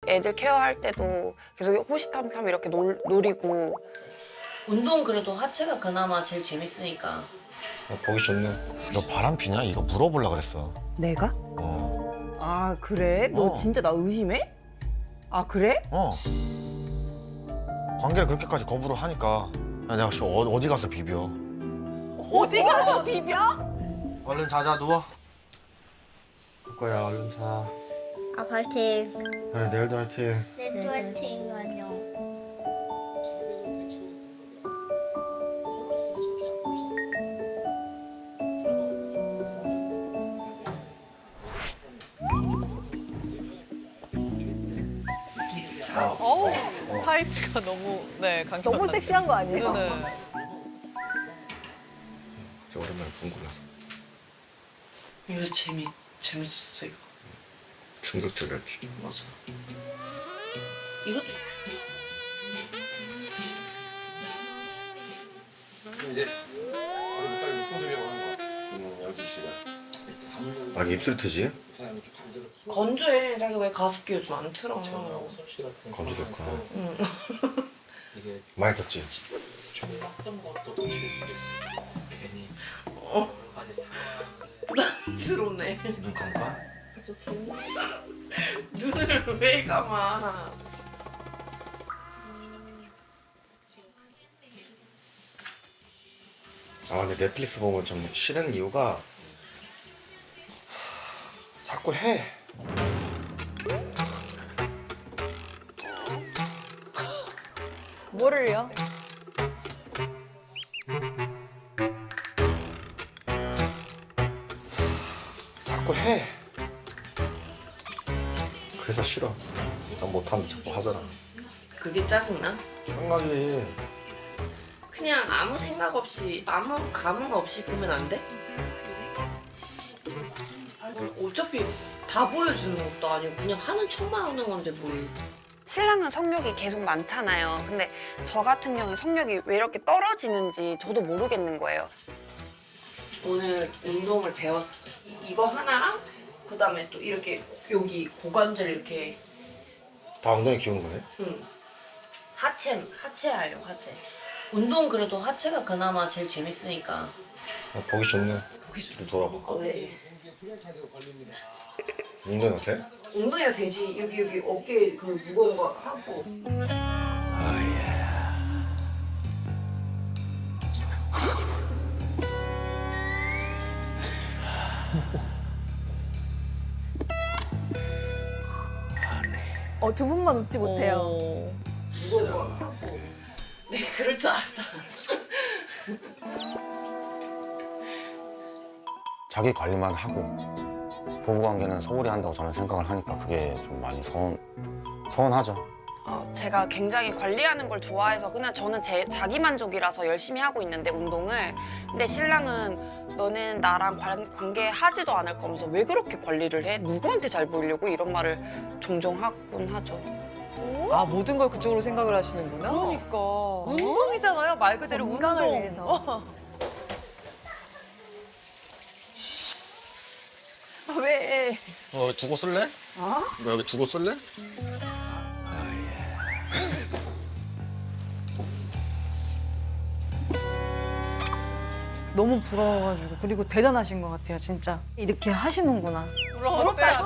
애들 케어할 때도 계속 호시탐탐 이렇게 노리고. 운동 그래도 하체가 그나마 제일 재밌으니까. 보기 좋네. 너 바람 피냐? 이거 물어보려고 그랬어. 내가? 어. 아 그래? 너 어. 진짜 나 의심해? 아 그래? 어. 관계를 그렇게까지 거부를 하니까 야, 내가 지금 어디 가서 비벼. 어디 가서 비벼? 얼른 자자 누워. 거야 얼른 자. 아, 파이팅. 그래 내일도 화이팅. 내도 파이팅, 안녕. 어우, 타이츠가 너무 강경. 너무 섹시한 거 아니에요? 네. 저 오랜만에 궁금해서. 이거 재밌었어 이거. 충격적이었지. 맞아. 이거 이제 빨리 묶어주려고 하는 거야. 12시간. 아 이게 입술 트지? 사람이 이렇게 반대로 건조해. 자기 왜 가습기 요즘 안 틀어? 하고 솜씨 같은 건조됐구나. 이게 많이 떴지? 좀 어떤 것도 놓칠 수도 있어. 괜히 많이 부담스럽네. 눈 감까? 눈을 왜 감아? 아 근데 넷플릭스 보면 좀 싫은 이유가 자꾸 해. 뭐를요? 자꾸 해. 그래서 싫어. 난 못하면 자꾸 하잖아. 그게 짜증나? 장난이지. 그냥 아무 생각 없이 아무 감흥 없이 보면 안 돼? 어차피 다 보여주는 것도 아니고 그냥 하는 척만 하는 건데 뭘. 신랑은 성욕이 계속 많잖아요. 근데 저 같은 경우는 성욕이 왜 이렇게 떨어지는지 저도 모르겠는 거예요. 오늘 운동을 배웠어. 이거 하나랑 그다음에 또 이렇게 여기 고관절 이렇게 다 엉덩이 기운 거네? 응. 하체 하려고 하체. 운동 그래도 하체가 그나마 제일 재밌으니까. 보기 좋네. 보기 좋- 좀 돌아봐. 왜? 엉덩이 어때? 엉덩이가 되지. 여기 어깨 그 무거운 거 하고. 두 분만 웃지 못해요. 무거운 거 하고. 네, 그럴 줄 알았다. 자기 관리만 하고 부부관계는 소홀히 한다고 저는 생각을 하니까 그게 좀 많이 서운하죠. 제가 굉장히 관리하는 걸 좋아해서 그냥 저는 제 자기 만족이라서 열심히 하고 있는데 운동을. 근데 신랑은 너는 나랑 관계 하지도 않을 거면서 왜 그렇게 관리를 해? 누구한테 잘 보이려고? 이런 말을 종종 하곤 하죠. 아, 모든 걸 그쪽으로 생각을 하시는구나. 그러니까. 운동이잖아요. 말 그대로 건강을 운동. 위해서. 왜? 여기 두고 쓸래? 너 여기 두고 쓸래? 너무 부러워가지고 그리고 대단하신 것 같아요 진짜 이렇게 하시는구나. 부럽다.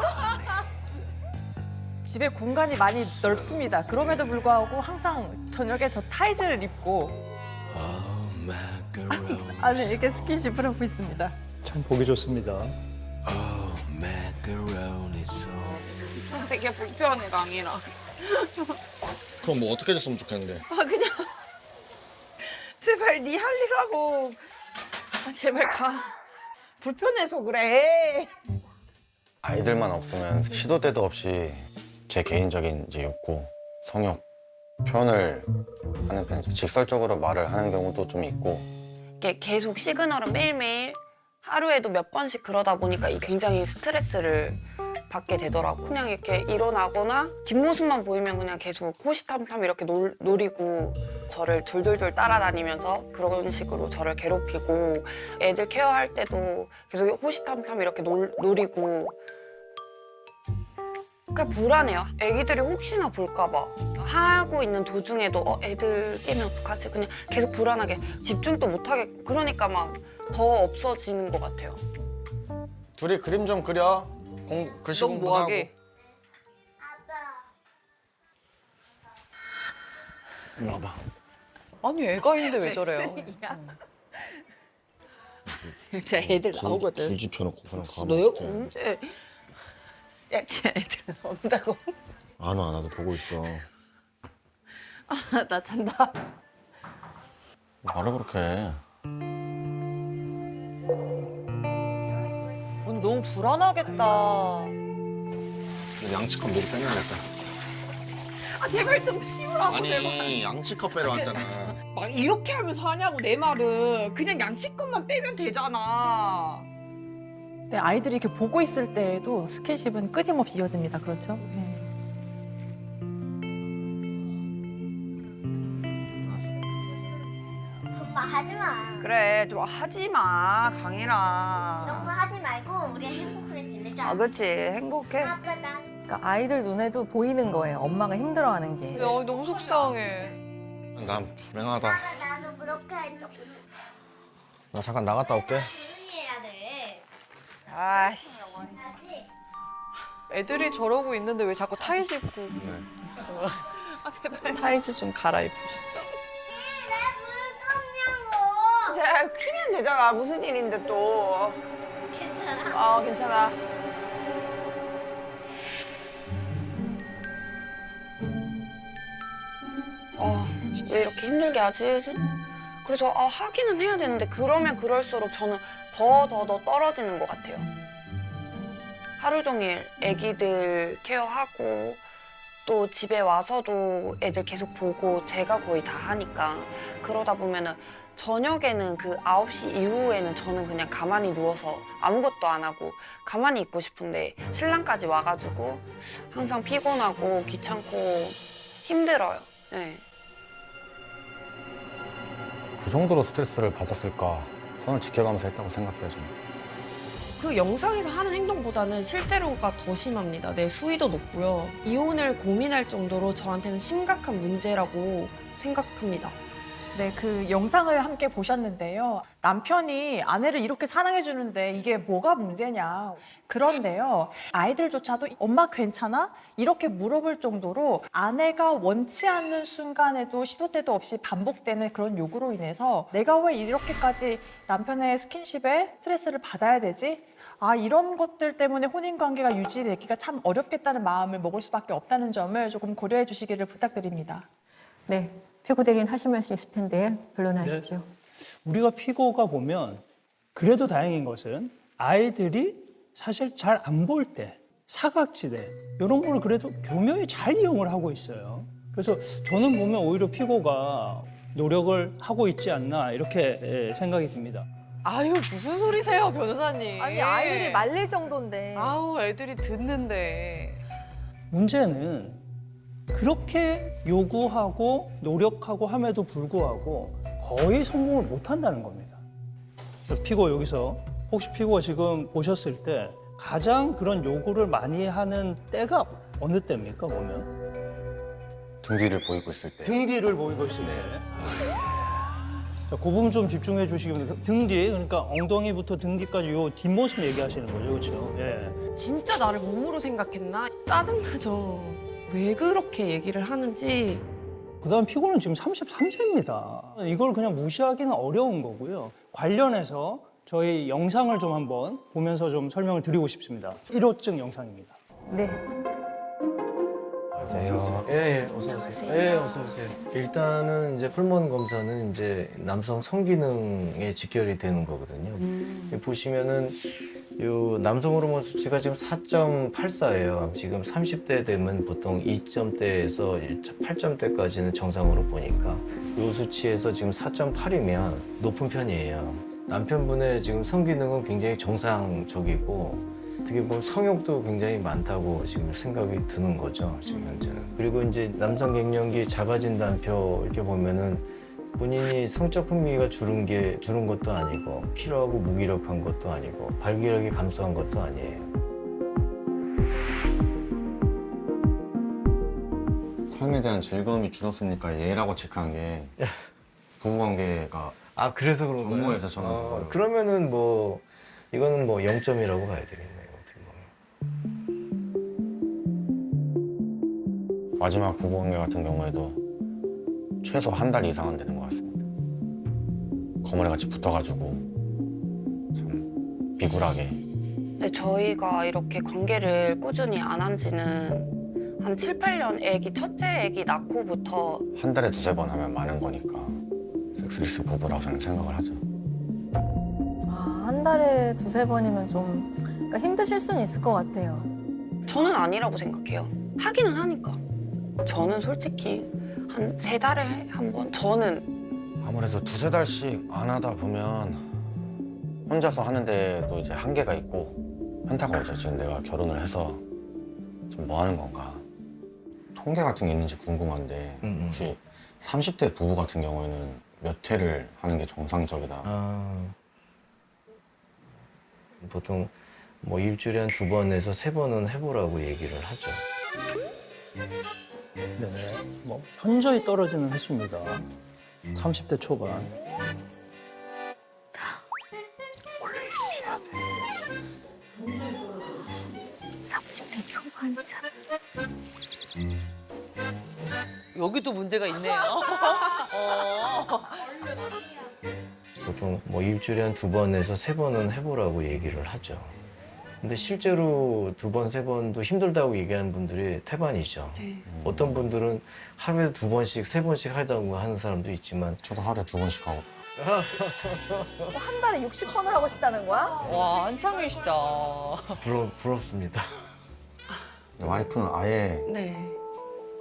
집에 공간이 많이 넓습니다. 그럼에도 불구하고 항상 저녁에 저 타이즈를 입고 아니 이렇게 스킨십을 하고 있습니다. 참 보기 좋습니다. 되게 불편해, 강이랑. 그럼 뭐 어떻게 됐으면 좋겠는데? 그냥 제발 네 할 일 하고. 제발 가. 불편해서 그래. 아이들만 없으면 시도 때도 없이 제 개인적인 이제 욕구, 성욕 표현을 하는 편이죠. 직설적으로 말을 하는 경우도 좀 있고. 이게 계속 시그널은 매일매일 하루에도 몇 번씩 그러다 보니까 이 굉장히 스트레스를 받게 되더라고. 그냥 이렇게 일어나거나 뒷모습만 보이면 그냥 계속 호시탐탐 이렇게 노리고 저를 졸졸졸 따라다니면서 그런 식으로 저를 괴롭히고, 애들 케어할 때도 계속 호시탐탐 이렇게 노리고. 그러니까 불안해요. 애기들이 혹시나 볼까봐. 하고 있는 도중에도 애들 깨면 어떡하지? 그냥 계속 불안하게 집중도 못하겠고 그러니까 막 더 없어지는 것 같아요. 둘이 그림 좀 그려. 글씨 넌 공부도 하고. 뭐하게? 일로 와봐. 아니 애가 있는데 왜 저래요? 진짜 애들 나오거든. 불 지펴놓고 그냥 가면 너 여기 어떡해. 언제? 야, 진짜 애들 온다고. 안 와, 나도 보고 있어. 나 잔다. 말을 그렇게 해. 오늘 너무 불안하겠다. 양치컵 미리 빼놔야겠다. 아, 제발 좀 치우라고. 아니, 양치컵 빼러 왔잖아. 막 이렇게 하면서 하냐고 내 말은. 그냥 양치컷만 빼면 되잖아. 네, 아이들이 이렇게 보고 있을 때에도 스킨십은 끊임없이 이어집니다. 그렇죠? 오빠 하지 마. 그래, 좀 하지 마, 이런 강혜라. 거 하지 말고 우리 행복하게 지내자. 아, 그치. 행복해. 아빠 나. 그러니까 아이들 눈에도 보이는 거예요. 엄마가 힘들어하는 게. 야, 너무 속상해. 난 불행하다. 아빠 나도 그렇게 해줘. 나 잠깐 나갔다 올게. 조용히 해야 돼. 아씨. 해야지. 애들이 저러고 있는데 왜 자꾸 타이즈 입고. 네. 타이즈 좀 갈아입으시지. 왜 자, 크면 되잖아. 무슨 일인데 또. 괜찮아? 괜찮아. 왜 이렇게 힘들게 하지? 그래서 하기는 해야 되는데 그러면 그럴수록 저는 더 떨어지는 것 같아요. 하루 종일 애기들 케어하고 또 집에 와서도 애들 계속 보고 제가 거의 다 하니까 그러다 보면은 저녁에는 그 9시 이후에는 저는 그냥 가만히 누워서 아무것도 안 하고 가만히 있고 싶은데 신랑까지 와가지고 항상 피곤하고 귀찮고 힘들어요. 네. 그 정도로 스트레스를 받았을까 선을 지켜가면서 했다고 생각해요 저는. 그 영상에서 하는 행동보다는 실제로가 더 심합니다. 내 수위도 높고요. 이혼을 고민할 정도로 저한테는 심각한 문제라고 생각합니다. 네, 그 영상을 함께 보셨는데요. 남편이 아내를 이렇게 사랑해주는데 이게 뭐가 문제냐. 그런데요, 아이들조차도 엄마 괜찮아? 이렇게 물어볼 정도로 아내가 원치 않는 순간에도 시도 때도 없이 반복되는 그런 요구로 인해서 내가 왜 이렇게까지 남편의 스킨십에 스트레스를 받아야 되지? 이런 것들 때문에 혼인관계가 유지되기가 참 어렵겠다는 마음을 먹을 수밖에 없다는 점을 조금 고려해 주시기를 부탁드립니다. 네, 피고 대리인 하실 말씀 있을 텐데 변론하시죠. 네. 우리가 피고가 보면 그래도 다행인 것은 아이들이 사실 잘 안 볼 때 사각지대 이런 걸 그래도 교묘히 잘 이용을 하고 있어요. 그래서 저는 보면 오히려 피고가 노력을 하고 있지 않나 이렇게 생각이 듭니다. 아유, 무슨 소리세요, 변호사님. 아니 아이들이 말릴 정도인데. 아우, 애들이 듣는데. 문제는 그렇게 요구하고 노력하고 함에도 불구하고 거의 성공을 못 한다는 겁니다. 피고 여기서 혹시 피고가 지금 보셨을 때 가장 그런 요구를 많이 하는 때가 어느 때입니까, 보면? 등 뒤를 보이고 있을 때. 등 뒤를 보이고 있을 때. 자, 그 부분 좀 집중해 주시기 바랍니다. 등 뒤, 그러니까 엉덩이부터 등 뒤까지 요 뒷모습 얘기하시는 거죠, 그렇죠? 예. 진짜 나를 몸으로 생각했나? 짜증나죠. 왜 그렇게 얘기를 하는지. 그다음 피고는 지금 33세입니다. 이걸 그냥 무시하기는 어려운 거고요. 관련해서 저희 영상을 좀 한번 보면서 좀 설명을 드리고 싶습니다. 1호증 영상입니다. 네. 안녕하세요. 예, 어서 오세요. 예, 어서 오세요. 일단은 이제 풀몬 검사는 이제 남성 성기능에 직결이 되는 거거든요. 보시면은 요 남성 호르몬 수치가 지금 4.84예요. 지금 30대 되면 보통 2점대에서 8점대까지는 정상으로 보니까 요 수치에서 지금 4.8이면 높은 편이에요. 남편분의 지금 성기능은 굉장히 정상적이고 어떻게 보면 성욕도 굉장히 많다고 지금 생각이 드는 거죠, 지금 현재는. 그리고 이제 남성 갱년기 작아진 단표 이렇게 보면은 본인이 성적 흥미가 줄은 것도 아니고 피로하고 무기력한 것도 아니고 발기력이 감소한 것도 아니에요. 삶에 대한 즐거움이 줄었으니까 얘라고 체크한 게 부부관계가 아 그래서 그런 거예요? 전무해서 저는 그거를. 그러면은 뭐 이거는 뭐 0점이라고 봐야 되겠네요. 어떻게 보면. 마지막 부부관계 같은 경우에도 최소 한 달 이상은 되는 것 같습니다. 거머리같이 붙어가지고 참 비굴하게. 근데 저희가 이렇게 관계를 꾸준히 안 한 지는 한 7, 8년 첫째 애기 낳고부터 한 달에 2-3번 하면 많은 거니까 섹스리스 부부라고 저는 생각을 하죠. 아, 한 달에 2-3번이면 좀 그러니까 힘드실 수는 있을 것 같아요. 저는 아니라고 생각해요. 하기는 하니까. 저는 솔직히 한 3달에 한 번? 저는 아무래도 2-3달씩 안 하다 보면 혼자서 하는데도 이제 한계가 있고 현타가 오죠. 지금 내가 결혼을 해서 지금 뭐 하는 건가. 통계 같은 게 있는지 궁금한데 혹시 30대 부부 같은 경우에는 몇 회를 하는 게 정상적이다? 보통 뭐 일주일에 한 2번에서 3번은 해보라고 얘기를 하죠. 네, 뭐 현저히 떨어지는 횟수입니다. 30대 초반. 원래 이렇게 해야 돼. 30대 초반이잖아. 여기도 문제가 있네요. 보통 뭐 일주일에 한 2번에서 3번은 해보라고 얘기를 하죠. 근데 실제로 2번, 3번도 힘들다고 얘기하는 분들이 태반이죠. 어떤 분들은 하루에 2번씩, 3번씩 하자고 하는 사람도 있지만 저도 하루에 2번씩 하고. 한 달에 60번을 하고 싶다는 거야? 와, 한창이시다. 부럽습니다. 와이프는 아예 네.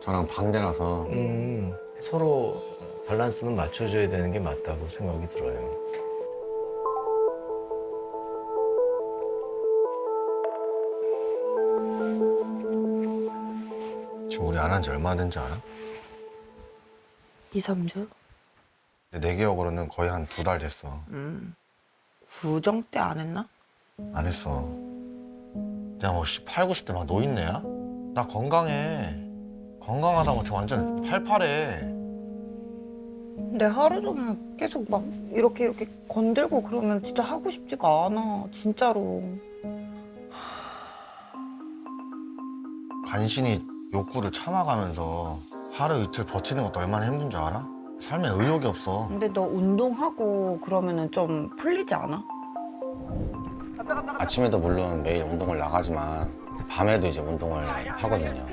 저랑 반대라서 서로 밸런스는 맞춰줘야 되는 게 맞다고 생각이 들어요. 지금 우리 안 한 지 얼마나 된지 알아? 2-3주? 내 기억으로는 거의 한 2달 됐어. 구정 때 안 했나? 안 했어. 내가 뭐 8, 90대 막 노인네야? 나 건강해. 건강하다 못해 완전 팔팔해. 근데 하루 종일 계속 막 이렇게 건들고 그러면 진짜 하고 싶지가 않아. 진짜로. 간신히 욕구를 참아가면서 하루 이틀 버티는 것도 얼마나 힘든 줄 알아? 삶에 의욕이 없어. 근데 너 운동하고 그러면은 좀 풀리지 않아? 아침에도 물론 매일 운동을 나가지만 밤에도 이제 운동을 하거든요.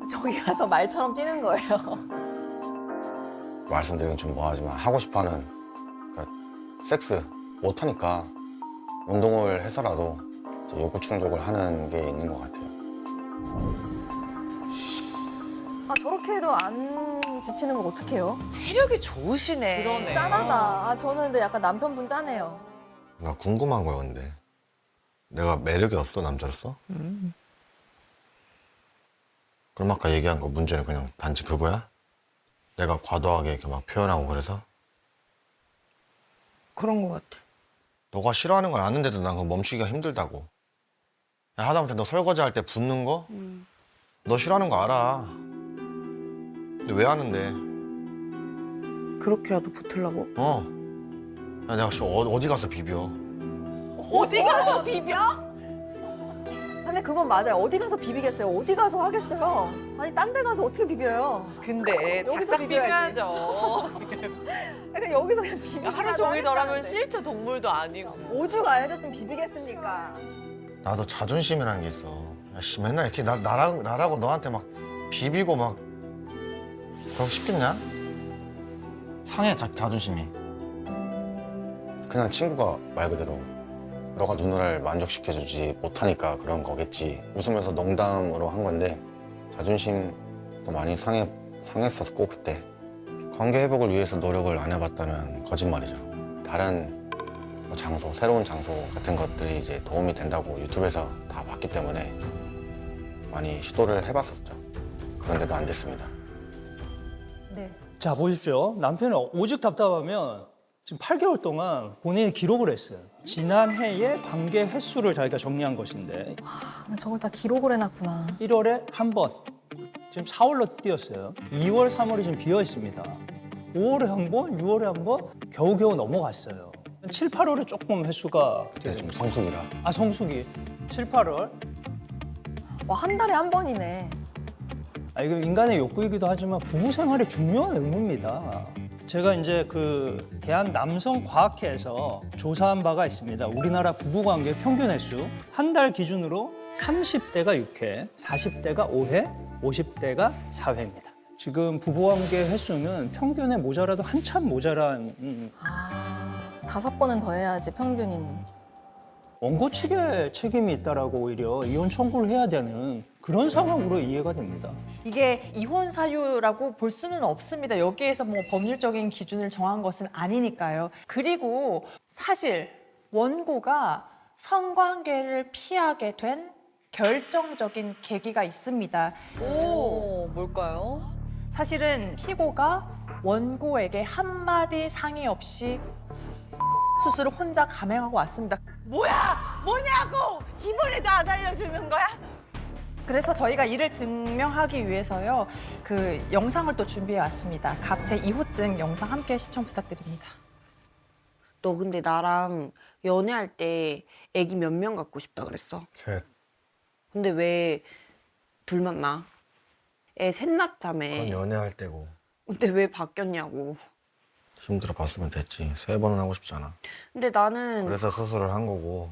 저기 가서 말처럼 뛰는 거예요. 말씀드리긴 좀 뭐하지만 하고 싶어하는 섹스 못하니까 운동을 해서라도 이제 욕구 충족을 하는 게 있는 것 같아요. 아, 저렇게 해도 안 지치는 걸 어떡해요? 체력이 좋으시네. 그러네. 짠하다. 아, 저는 근데 약간 남편분 짠해요. 나 궁금한 거야 근데 내가 매력이 없어 남자로서? 그럼 아까 얘기한 거 문제는 그냥 단지 그거야? 내가 과도하게 이렇게 막 표현하고 그래서? 그런 것 같아. 너가 싫어하는 건 아는데도 난 그거 멈추기가 힘들다고. 야, 하다못해 너 설거지 할 때 붓는 거? 너 싫어하는 거 알아. 근데 왜 하는데? 그렇게라도 붙으려고? 야, 내가 혹시 어디 가서 비벼? 어디 가서 비벼? 근데 그건 맞아요. 어디 가서 비비겠어요? 어디 가서 하겠어요? 아니, 딴 데 가서 어떻게 비벼요? 근데 여기서 작작 비벼야지. 비벼야죠. 그냥 여기서 그냥 비비기라도 하루 종일 저라면 하겠다는데. 실제 동물도 아니고. 오죽 안 해줬으면 비비겠습니까? 나도 자존심이라는 게 있어. 야, 씨, 맨날 이렇게 나라고 너한테 막 비비고 막 그러고 싶겠냐? 상해 자존심이. 그냥 친구가 말 그대로 너가 누나를 만족시켜주지 못하니까 그런 거겠지. 웃으면서 농담으로 한 건데 자존심도 많이 상했었고 그때. 관계 회복을 위해서 노력을 안 해봤다면 거짓말이죠. 다른 뭐 장소, 새로운 장소 같은 것들이 이제 도움이 된다고 유튜브에서 다 봤기 때문에 많이 시도를 해봤었죠. 그런데도 안 됐습니다. 네. 자, 보십시오. 남편이 오죽 답답하면 지금 8개월 동안 본인이 기록을 했어요. 지난해의 관계 횟수를 자기가 정리한 것인데 저걸 다 기록을 해놨구나. 1월에 한 번, 지금 4월로 뛰었어요. 2월, 3월이 지금 비어 있습니다. 5월에 한 번, 6월에 한 번 겨우겨우 넘어갔어요. 7, 8월에 조금 횟수가 네, 좀 성수기라. 아, 성수기. 7, 8월. 와, 한 달에 한 번이네. 아, 이거 인간의 욕구이기도 하지만 부부 생활의 중요한 의무입니다. 제가 이제 그 대한남성과학회에서 조사한 바가 있습니다. 우리나라 부부관계 평균 횟수 한 달 기준으로 30대가 6회, 40대가 5회, 50대가 4회입니다. 지금 부부관계 횟수는 평균에 모자라도 한참 모자란 5번은 더 해야지 평균인. 원고 측의 책임이 있다라고 오히려 이혼 청구를 해야 되는 그런 상황으로 이해가 됩니다. 이게 이혼 사유라고 볼 수는 없습니다. 여기에서 뭐 법률적인 기준을 정한 것은 아니니까요. 그리고 사실 원고가 성관계를 피하게 된 결정적인 계기가 있습니다. 오, 뭘까요? 사실은 피고가 원고에게 한마디 상의 없이 수술을 혼자 감행하고 왔습니다. 뭐야? 뭐냐고! 이번에도 안 알려주는 거야? 그래서 저희가 이를 증명하기 위해서요, 그 영상을 또 준비해 왔습니다. 갑제 2호증 영상 함께 시청 부탁드립니다. 너 근데 나랑 연애할 때 애기 몇 명 갖고 싶다 그랬어? 셋. 근데 왜 둘만 낳아? 애 셋 낳자며. 그건 연애할 때고. 근데 왜 바뀌었냐고. 힘들어 봤으면 됐지. 3번은 하고 싶지 않아. 근데 나는 그래서 수술을 한 거고.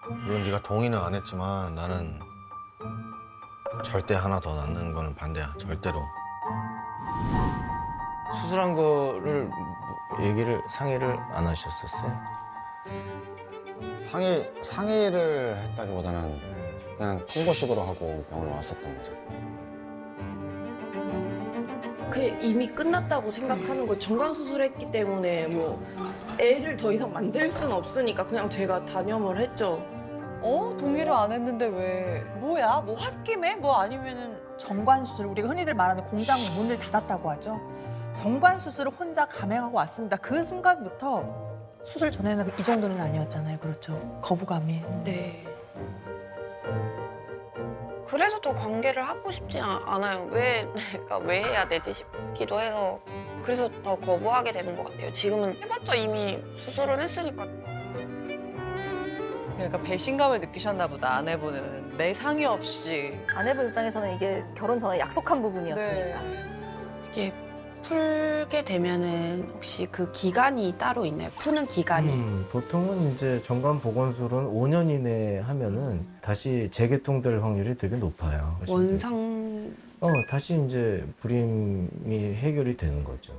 물론 네가 동의는 안 했지만 나는 절대 하나 더 낳는 거는 반대야. 절대로. 수술한 거를 상의를 안 하셨었어요? 상의를 했다기보다는 그냥 통보식으로 하고 병원에 왔었던 거죠. 그 이미 끝났다고 생각하는 거 정관 수술했기 때문에 뭐 애를 더 이상 만들 수는 없으니까 그냥 제가 단염을 했죠. 동의를 안 했는데 왜? 뭐야? 뭐 홧김에? 뭐 아니면은 정관 수술, 우리가 흔히들 말하는 공장 문을 닫았다고 하죠. 정관 수술을 혼자 감행하고 왔습니다. 그 순간부터 수술 전에는 이 정도는 아니었잖아요. 그렇죠. 거부감이. 네. 그래서 더 관계를 하고 싶지 않아요. 왜 내가 왜 해야 되지 싶기도 해서 그래서 더 거부하게 되는 것 같아요. 지금은 해봤자 이미 수술은 했으니까. 그러니까 배신감을 느끼셨나 보다, 아내분은. 내 상의 없이. 아내분 입장에서는 이게 결혼 전에 약속한 부분이었으니까. 이게 풀게 되면은 혹시 그 기간이 따로 있나요? 푸는 기간이? 보통은 이제 정관 보건술은 5년 이내에 하면은 다시 재개통될 확률이 되게 높아요. 원상 다시 이제 불임이 해결이 되는 거죠.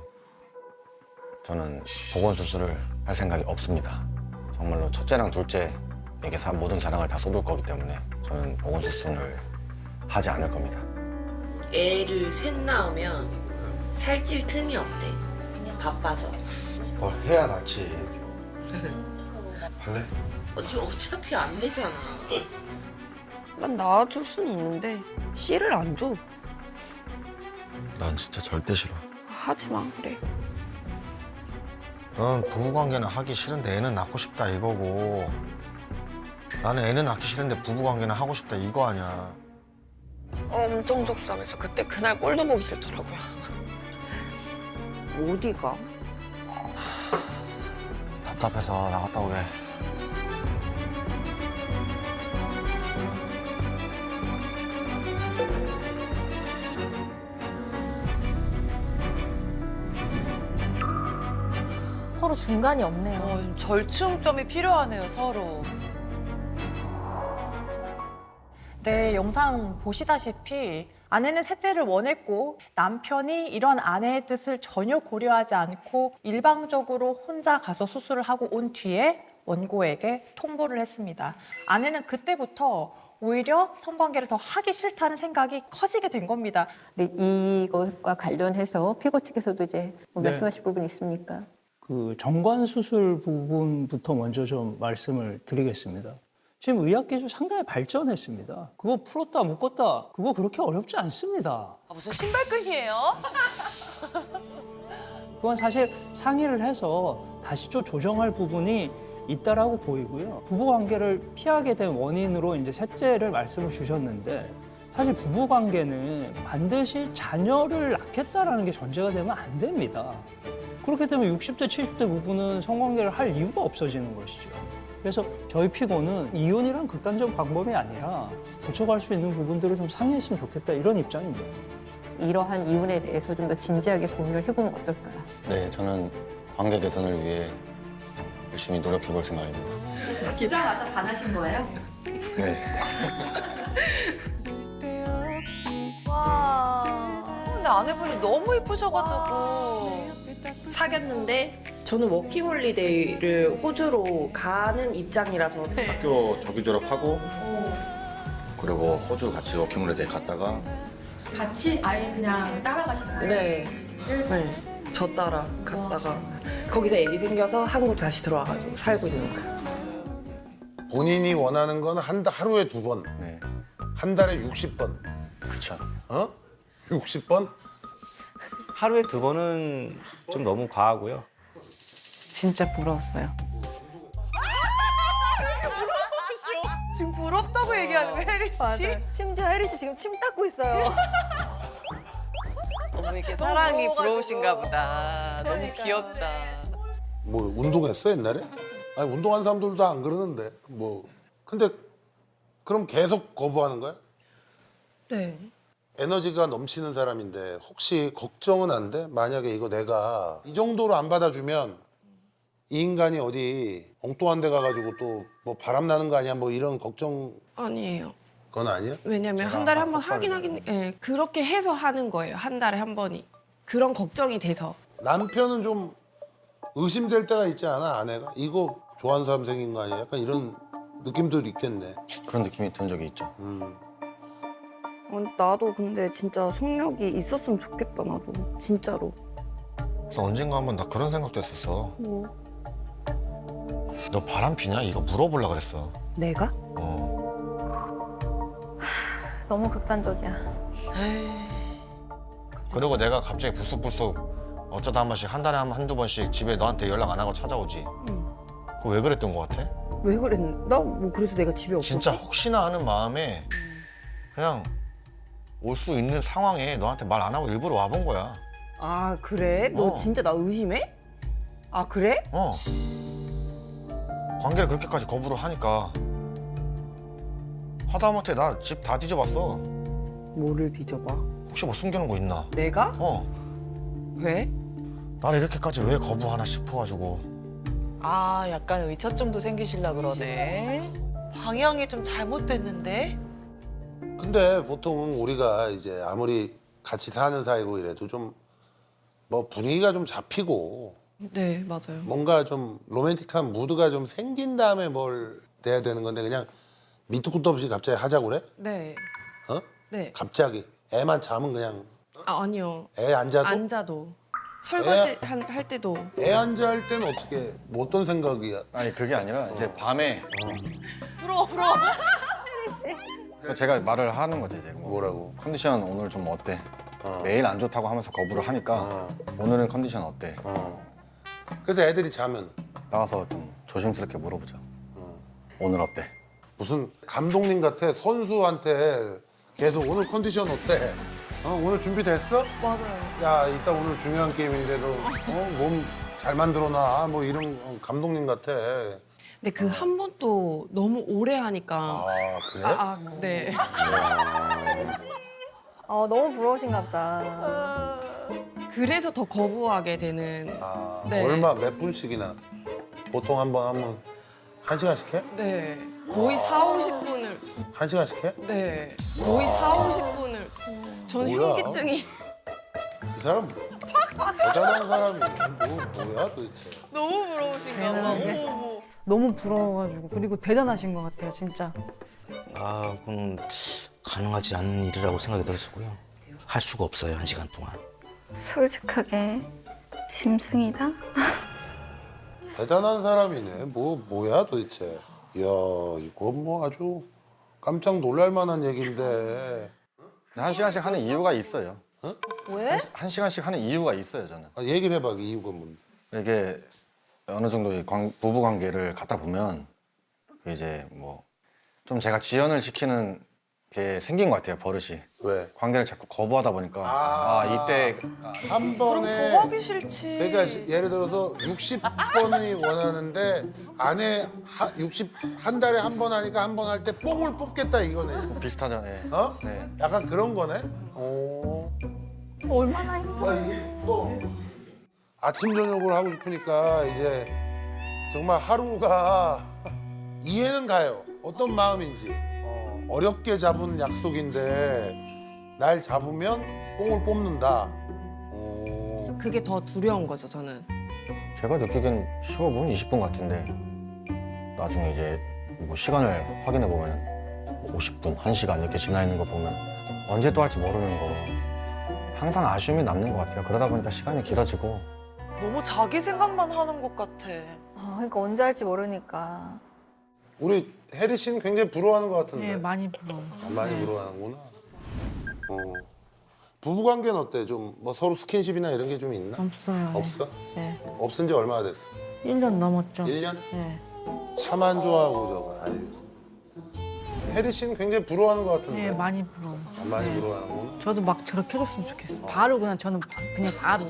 저는 보건수술을 할 생각이 없습니다. 정말로 첫째랑 둘째에게 모든 사랑을 다 쏟을 거기 때문에 저는 보건수술을 하지 않을 겁니다. 애를 셋 낳으면 살찔 틈이 없대. 그냥 바빠서. 뭘 해야 낫지. 할래? 어차피 안 되잖아. 난 낳아줄 수는 있는데 씨를 안 줘. 난 진짜 절대 싫어. 하지 마, 그래. 넌 부부관계는 하기 싫은데 애는 낳고 싶다 이거고 나는 애는 낳기 싫은데 부부관계는 하고 싶다 이거 아니야. 엄청 속상해서 그날 꼴도 보기 싫더라고요. 어디가? 답답해서 나갔다 오게. 서로 중간이 없네요. 절충점이 필요하네요, 서로. 네, 영상 보시다시피 아내는 셋째를 원했고 남편이 이런 아내의 뜻을 전혀 고려하지 않고 일방적으로 혼자 가서 수술을 하고 온 뒤에 원고에게 통보를 했습니다. 아내는 그때부터 오히려 성관계를 더 하기 싫다는 생각이 커지게 된 겁니다. 근데 이것과 관련해서 피고 측에서도 이제 뭐 네. 말씀하실 부분이 있습니까? 그 정관 수술 부분부터 먼저 좀 말씀을 드리겠습니다. 지금 의학기술 상당히 발전했습니다. 그거 풀었다 묶었다 그거 그렇게 어렵지 않습니다. 무슨 신발끈이에요? 그건 사실 상의를 해서 다시 좀 조정할 부분이 있다라고 보이고요. 부부관계를 피하게 된 원인으로 이제 셋째를 말씀을 주셨는데 사실 부부 관계는 반드시 자녀를 낳겠다라는 게 전제가 되면 안 됩니다. 그렇게 되면 60대, 70대 부부는 성관계를 할 이유가 없어지는 것이죠. 그래서 저희 피고는 이혼이란 극단적 방법이 아니라 고쳐갈 수 있는 부분들을 좀 상의했으면 좋겠다 이런 입장입니다. 이러한 이혼에 대해서 좀 더 진지하게 고민을 해보면 어떨까요? 네, 저는 관계 개선을 위해 열심히 노력해 볼 생각입니다. 보자마자 반하신 거예요? 네. 와. 근데 아내분이 너무 이쁘셔가지고. 사귀었는데 저는 워킹홀리데이를 호주로 가는 입장이라서 학교 조기 졸업하고 그리고 호주 같이 워킹홀리데이 갔다가 같이 아예 그냥 따라가신 거예요? 네. 저 따라 갔다가 거기서 애기 생겨서 한국 다시 들어와가지고 살고 있는 거예요. 본인이 원하는 건 하루에 2번, 네. 한 달에 60번. 그렇죠. 60번? 하루에 2번은 좀 너무 과하고요. 진짜 부러웠어요. 지금 부럽다고 얘기하는 거예요, 혜리 씨? 맞아요. 심지어 혜리 씨 지금 침 닦고 있어요. 어머, 이렇게 너무 사랑이 부러워가지고. 부러우신가 보다. 너무 그러니까요. 귀엽다. 뭐 운동했어 옛날에? 아니 운동한 사람들도 안 그러는데 뭐. 근데 그럼 계속 거부하는 거야? 네. 에너지가 넘치는 사람인데 혹시 걱정은 안 돼? 만약에 이거 내가 이 정도로 안 받아주면 이 인간이 어디 엉뚱한 데 가가지고 또 뭐 바람 나는 거 아니야? 뭐 이런 걱정 아니에요. 그건 아니야? 왜냐면 한 달에 한 번 하긴 예, 그렇게 해서 하는 거예요. 한 달에 한 번이. 그런 걱정이 돼서. 남편은 좀 의심될 때가 있지 않아? 아내가? 이거 좋아하는 사람 생긴 거 아니야? 약간 이런 느낌도 있겠네. 그런 느낌이 든 적이 있죠. 나도 근데 진짜 속력이 있었으면 좋겠다, 나도. 진짜로. 그래서 언젠가 한번 나 그런 생각도 했었어. 뭐. 너 바람 피냐? 이거 물어보려고 그랬어. 내가? 너무 극단적이야. 그리고 내가 갑자기 불쑥불쑥 어쩌다 한 번씩 한 달에 한두 번씩 집에 너한테 연락 안 하고 찾아오지. 그거 왜 그랬던 것 같아? 왜 그랬는데? 나 뭐 그래서 내가 집에 없었어? 진짜 혹시나 하는 마음에 그냥 올 수 있는 상황에 너한테 말 안 하고 일부러 와본 거야. 아, 그래? 너 진짜 나 의심해? 아, 그래? 관계를 그렇게까지 거부를 하니까 하다못해 나 집 다 뒤져봤어. 뭐를 뒤져봐? 혹시 뭐 숨겨놓은 거 있나? 내가? 왜? 나를 이렇게까지 왜 거부하나 싶어가지고. 아, 약간 의처증도 생기실라 그러네. 방향이 좀 잘못됐는데? 근데 보통 우리가 이제 아무리 같이 사는 사이고 이래도 좀 뭐 분위기가 좀 잡히고 네, 맞아요. 뭔가 좀 로맨틱한 무드가 좀 생긴 다음에 뭘 돼야 되는 건데 그냥 밑도 끝도 없이 갑자기 하자고 그래? 네. 네. 갑자기 애만 자면 그냥 아, 아니요. 애 안 자도? 안 자도. 설거지 할 때도. 애 안 자 할 때는 어떻게 뭐 어떤 생각이야? 아니 그게 아니라 이제 밤에 부러워. 제가 말을 하는 거지 이제 뭐라고? 컨디션 오늘 좀 어때? 매일 안 좋다고 하면서 거부를 하니까 오늘은 컨디션 어때? 그래서 애들이 자면 나가서 좀 조심스럽게 물어보죠. 오늘 어때? 무슨 감독님 같아. 선수한테 계속 오늘 컨디션 어때? 오늘 준비됐어? 맞아요. 야 이따 오늘 중요한 게임인데도 몸 잘 만들어놔. 뭐 이런 감독님 같아. 근데 그 한 번도 너무 오래 하니까. 아 그래? 네. 너무 부러우신가 보다. 그래서 더 거부하게 되는. 네. 얼마 몇 분씩이나? 보통 한번 하면 1시간씩 해? 네. 거의 4, 50분을. 1시간씩 해? 네. 거의 4, 50분을. 저는 뭐야? 현기증이. 이 사람 대단한 사람이 뭐야 도대체? 너무 부러우신가 봐. 어머. 너무 부러워가지고 그리고 대단하신 것 같아요, 진짜. 아, 그건 가능하지 않은 일이라고 생각이 들었고요. 할 수가 없어요, 1시간 동안. 솔직하게 짐승이다? 대단한 사람이네. 뭐야 도대체? 이야 이거 뭐 아주 깜짝 놀랄 만한 얘기인데. 1시간씩 하는 이유가 있어요. 왜? 1시간씩 하는 이유가 있어요 저는. 얘기를 해봐. 그 이유가 뭔데? 이게 어느 정도 부부 관계를 갖다 보면 이제 뭐 좀 제가 지연을 시키는 게 생긴 것 같아요, 버릇이. 왜? 관계를 자꾸 거부하다 보니까 이때 한 번에 더 하기 싫지. 그러니까 예를 들어서 60번이 원하는데 아내 60 한 달에 한 번 하니까 한 번 할 때 뽕을 뽑겠다 이거네. 비슷하죠. 네. 어? 네. 약간 그런 거네. 오. 얼마나 힘들어. 이게 또 아침 저녁을 하고 싶으니까 이제 정말 하루가 이해는 가요. 어떤 마음인지. 어렵게 잡은 약속인데 날 잡으면 뽕을 뽑는다. 그게 더 두려운 거죠, 저는. 제가 느끼기엔 15분, 20분 같은데 나중에 이제 뭐 시간을 확인해 보면 50분, 1시간 이렇게 지나 있는 거 보면 언제 또 할지 모르는 거 항상 아쉬움이 남는 것 같아요. 그러다 보니까 시간이 길어지고 너무 자기 생각만 하는 것 같아. 그러니까 언제 할지 모르니까. 우리 혜리 씨는 굉장히 부러워하는 것 같은데. 네, 많이 부러워. 많이 부러워하는구나. 부부 관계는 어때? 좀 뭐 서로 스킨십이나 이런 게 좀 있나? 없어요. 없어? 네. 없은 지 얼마나 됐어? 1년 넘었죠. 1년? 네. 참 안 좋아하고 저거. 아유. 혜리 씨는 굉장히 부러워하는 것 같은데. 네, 많이 부러워. 많이 부러워하는구나. 저도 막 저렇게 해줬으면 좋겠어. 바로 그냥 저는 그냥 바로.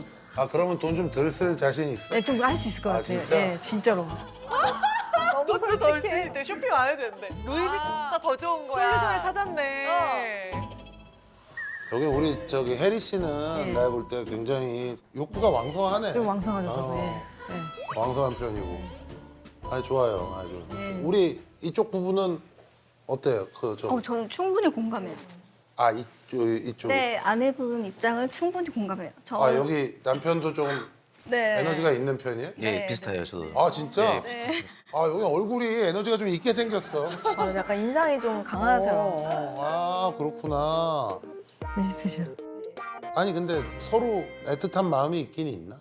그러면 돈 좀 덜 쓸 자신 있어? 네, 좀 할 수 있을 것 같아요. 진짜? 네, 진짜로. 너무 솔직해. 때 쇼핑 안 해도 된대. 루이비통보다 더 좋은 거야. 솔루션을 찾았네. 여기 우리 저기 혜리 씨는 내가 볼 때 굉장히 욕구가 왕성하네. 좀 왕성하죠. 네. 왕성한 편이고. 아니 좋아요, 아주. 우리 이쪽 부부는 어때요? 저는 충분히 공감해요. 이쪽. 네, 아내분 입장을 충분히 공감해요. 여기 남편도 좀 네. 에너지가 있는 편이에요? 예, 비슷해요, 저도. 진짜? 네. 여기 얼굴이 에너지가 좀 있게 생겼어. 약간 인상이 좀 강하죠. 그렇구나. 있으셔. 아니 근데 서로 애틋한 마음이 있긴 있나?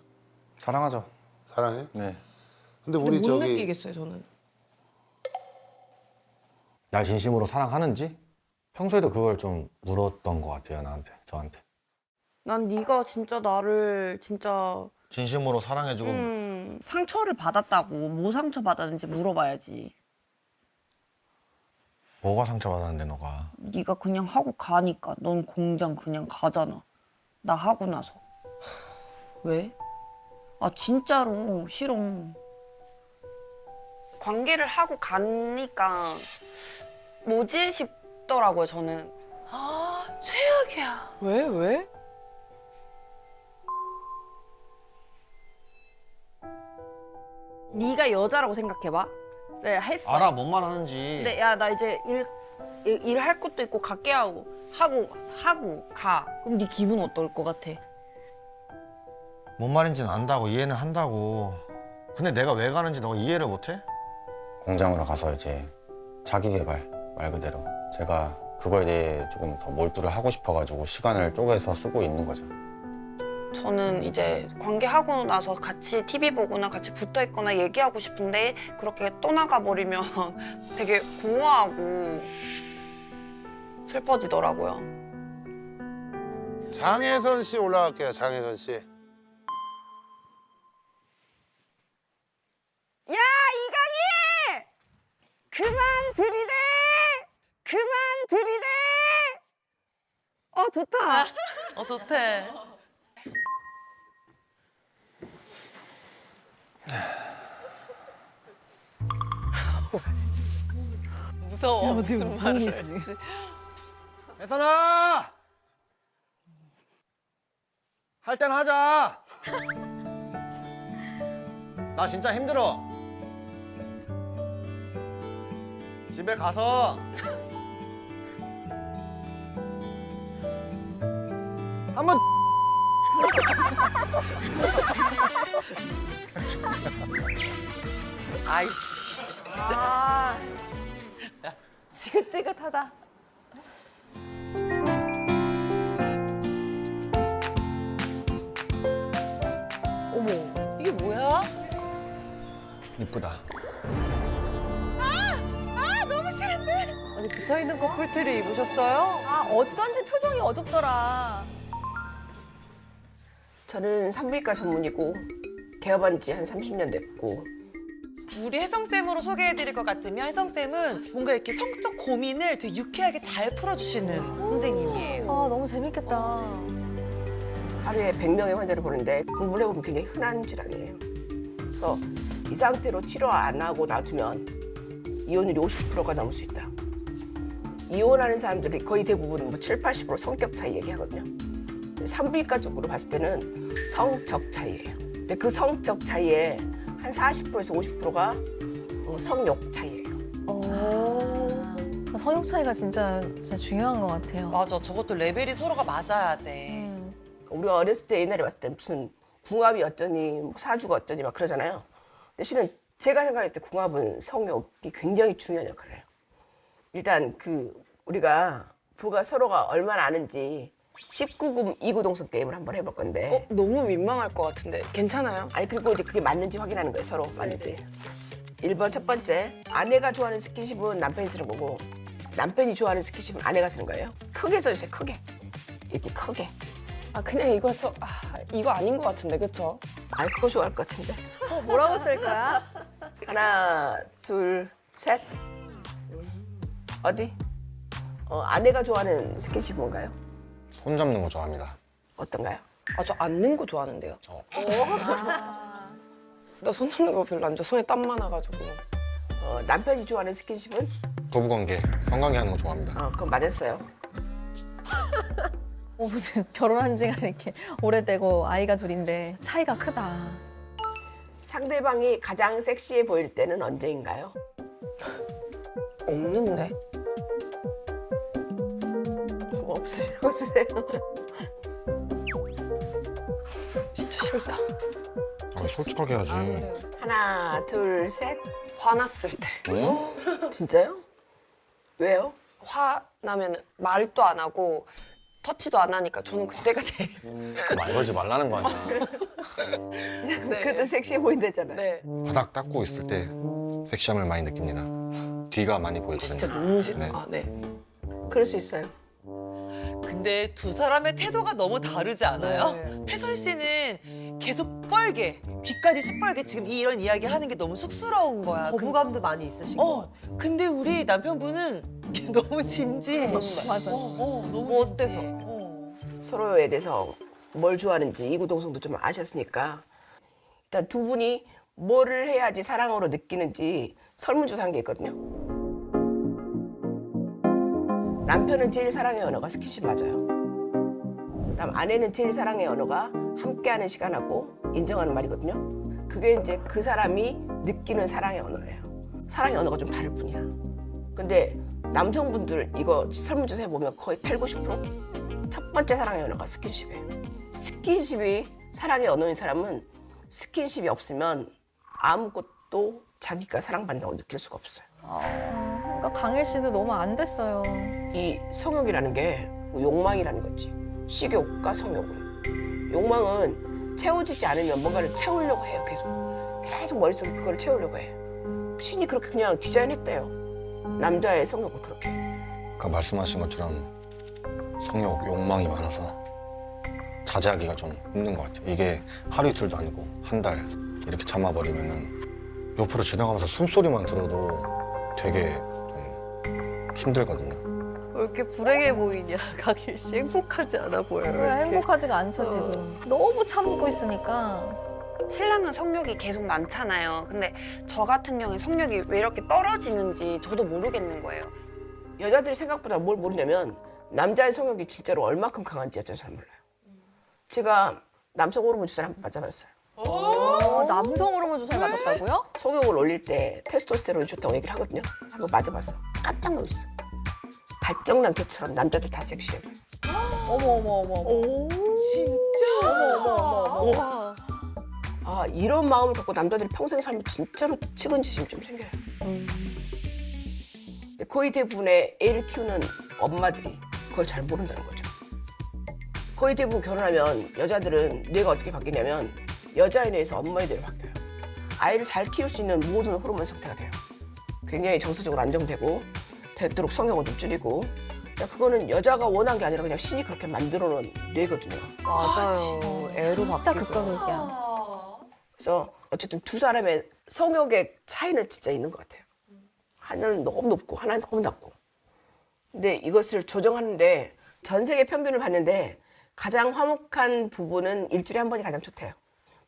사랑하죠. 사랑해? 네. 근데 근데 우리 못 저기 느끼겠어요, 저는. 날 진심으로 사랑하는지 평소에도 그걸 좀 물었던 것 같아요, 저한테. 난 네가 진짜 나를 진짜 진심으로 사랑해주고 상처를 받았다고 뭐 상처 받았는지 물어봐야지. 뭐가 상처받았는데 너가? 네가 그냥 하고 가니까 넌 공장 그냥 가잖아. 나 하고 나서. 왜? 진짜로 싫어. 관계를 하고 가니까 뭐지 싶더라고요, 저는. 최악이야. 왜? 네가 여자라고 생각해봐. 네, 했어. 알아 뭔 말 하는지. 근데 야, 나 이제 일할 것도 있고 갈게 하고 가. 그럼 네 기분 어떨 것 같아? 뭔 말인지는 안다고 이해는 한다고. 근데 내가 왜 가는지 너가 이해를 못해? 공장으로 가서 이제 자기 개발 말 그대로 제가 그거에 대해 조금 더 몰두를 하고 싶어가지고 시간을 쪼개서 쓰고 있는 거죠. 저는 이제 관계하고 나서 같이 TV 보거나 같이 붙어 있거나 얘기하고 싶은데 그렇게 떠나가 버리면 되게 공허하고 슬퍼지더라고요. 장혜선 씨 올라갈게요. 장혜선 씨. 야, 이강희! 그만 들이대! 좋다. 좋대. 무서워. 무슨 말을 했지? 혜선아! 할 땐 하자. 나 진짜 힘들어. 집에 가서 한번 아이씨. 진짜. 지긋지긋하다. 어머, 이게 뭐야? 이쁘다. 너무 싫은데? 아니 붙어있는 커플티를 입으셨어요? 어쩐지 표정이 어둡더라. 저는 산부인과 전문이고 개업한 지 한 30년 됐고 우리 혜성쌤으로 소개해드릴 것 같으면 혜성쌤은 뭔가 이렇게 성적 고민을 되게 유쾌하게 잘 풀어주시는 선생님이에요. 아, 너무 재밌겠다. 하루에 100명의 환자를 보는데 공부를 해보면 굉장히 흔한 질환이에요. 그래서 이 상태로 치료 안 하고 놔두면 이혼율이 50%가 넘을 수 있다. 이혼하는 사람들이 거의 대부분 뭐 7, 80% 성격 차이 얘기하거든요. 산부인과 쪽으로 봤을 때는 성적 차이예요. 근데 그 성적 차이에 한 40%에서 50%가 성욕 차이예요. 성욕 차이가 진짜 중요한 것 같아요. 맞아, 저것도 레벨이 서로가 맞아야 돼. 우리가 어렸을 때 옛날에 봤을 때 무슨 궁합이 어쩌니 뭐 사주가 어쩌니 막 그러잖아요. 근데 실은 제가 생각했을 때 궁합은 성욕이 굉장히 중요한 역할을 해요. 일단 우리가 부가 서로가 얼마나 아는지 19금 이구동성 게임을 한번 해볼 건데 너무 민망할 것 같은데 괜찮아요? 아니 그리고 이제 그게 맞는지 확인하는 거예요. 서로 맞는지. 1번 첫 번째, 아내가 좋아하는 스킨십은 남편이 쓰는 거고 남편이 좋아하는 스킨십은 아내가 쓰는 거예요. 크게 써주세요. 크게. 이렇게 크게. 그냥 이거 아닌 것 같은데, 그쵸? 아니 그거 좋아할 것 같은데. 뭐라고 쓸 거야? 하나, 둘, 셋. 어디? 아내가 좋아하는 스킨십 뭔가요? 손 잡는 거 좋아합니다. 어떤가요? 저 앉는 거 좋아하는데요. 나 손 잡는 거 별로 안 좋아. 손에 땀 많아가지고. 남편이 좋아하는 스킨십은? 부부관계, 성관계 하는 거 좋아합니다. 그럼 맞았어요. 무슨 결혼한 지가 이렇게 오래되고 아이가 둘인데 차이가 크다. 상대방이 가장 섹시해 보일 때는 언제인가요? 없는데? 그거 없으시라고 쓰세요. 진짜 싫다. 솔직하게 해야지. 하나, 둘, 셋. 화났을 때. 진짜요? 왜요? 화나면 말도 안 하고 터치도 안 하니까 저는 그때가 제일. 말 걸지 말라는 거 아니야. 그래도 섹시해 보인다잖아요. 네. 바닥 닦고 있을 때 섹시함을 많이 느낍니다. 뒤가 많이 보이거든요. 진짜 너무 싫어. 네. 네. 그럴 수 있어요. 근데 두 사람의 태도가 너무 다르지 않아요? 혜선 씨는 계속 뻘게, 귀까지 시뻘게 지금 이런 이야기 하는 게 너무 쑥스러운 거야. 거부감도 많이 있으신 거. 근데 우리 남편분은 너무 진지해. 맞아. 너무 어때서? 서로에 대해서 뭘 좋아하는지 이구동성도 좀 아셨으니까 일단 두 분이 뭐를 해야지 사랑으로 느끼는지 설문조사한 게 있거든요. 남편은 제일 사랑의 언어가 스킨십 맞아요. 그다음 아내는 제일 사랑의 언어가 함께하는 시간하고 인정하는 말이거든요. 그게 이제 그 사람이 느끼는 사랑의 언어예요. 사랑의 언어가 좀 다를 뿐이야. 근데 남성분들 이거 설문조사 해보면 거의 8, 90%? 첫 번째 사랑의 언어가 스킨십이에요. 스킨십이 사랑의 언어인 사람은 스킨십이 없으면 아무것도 자기가 사랑받는다고 느낄 수가 없어요. 그러니까 강일 씨도 너무 안 됐어요. 이 성욕이라는 게 욕망이라는 거지. 식욕과 성욕은. 욕망은 채워지지 않으면 뭔가를 채우려고 해요. 계속 머릿속에 그걸 채우려고 해. 신이 그렇게 그냥 디자인했대요. 남자의 성욕을 그렇게. 아까 말씀하신 것처럼 성욕, 욕망이 많아서 자제하기가 좀 힘든 것 같아요. 이게 하루 이틀도 아니고 한 달 이렇게 참아버리면은 옆으로 지나가면서 숨소리만 들어도 되게 좀 힘들거든요. 왜 이렇게 불행해 보이냐? 강일 씨 행복하지 않아 보여요. 왜 행복하지가 않죠 지금. 너무 참고 있으니까. 신랑은 성욕이 계속 많잖아요. 근데 저 같은 경우에 성욕이 왜 이렇게 떨어지는지 저도 모르겠는 거예요. 여자들이 생각보다 뭘 모르냐면 남자의 성욕이 진짜로 얼마큼 강한지 여자는 잘 몰라요. 제가 남성 호르몬 주사를 한번 맞아봤어요. 남성 호르몬 주사를 맞았다고요? 성욕을 올릴 때 테스토스테론이 좋다고 얘기를 하거든요. 한번 맞아봤어. 깜짝 놀랐어. 발정난 개처럼 남자들 다 섹시해. 어머. 진짜? 어머. 이런 마음을 갖고 남자들이 평생 살면 진짜로 측은지심이 좀 생겨요. 근데 거의 대부분의 애를 키우는 엄마들이 그걸 잘 모른다는 거죠. 거의 대부분 결혼하면 여자들은 뇌가 어떻게 바뀌냐면 여자의 뇌에서 엄마의 뇌로 바뀌어요. 아이를 잘 키울 수 있는 모든 호르몬 상태가 돼요. 굉장히 정서적으로 안정되고 되도록 성욕을 좀 줄이고 그거는 여자가 원한 게 아니라 그냥 신이 그렇게 만들어 놓은 뇌거든요. 맞아요. 애로 진짜 바뀌죠. 극과 극이야. 그래서 어쨌든 두 사람의 성욕의 차이는 진짜 있는 것 같아요. 하나는 너무 높고 하나는 너무 낮고. 근데 이것을 조정하는데 전 세계 평균을 봤는데 가장 화목한 부부는 일주일에 한 번이 가장 좋대요.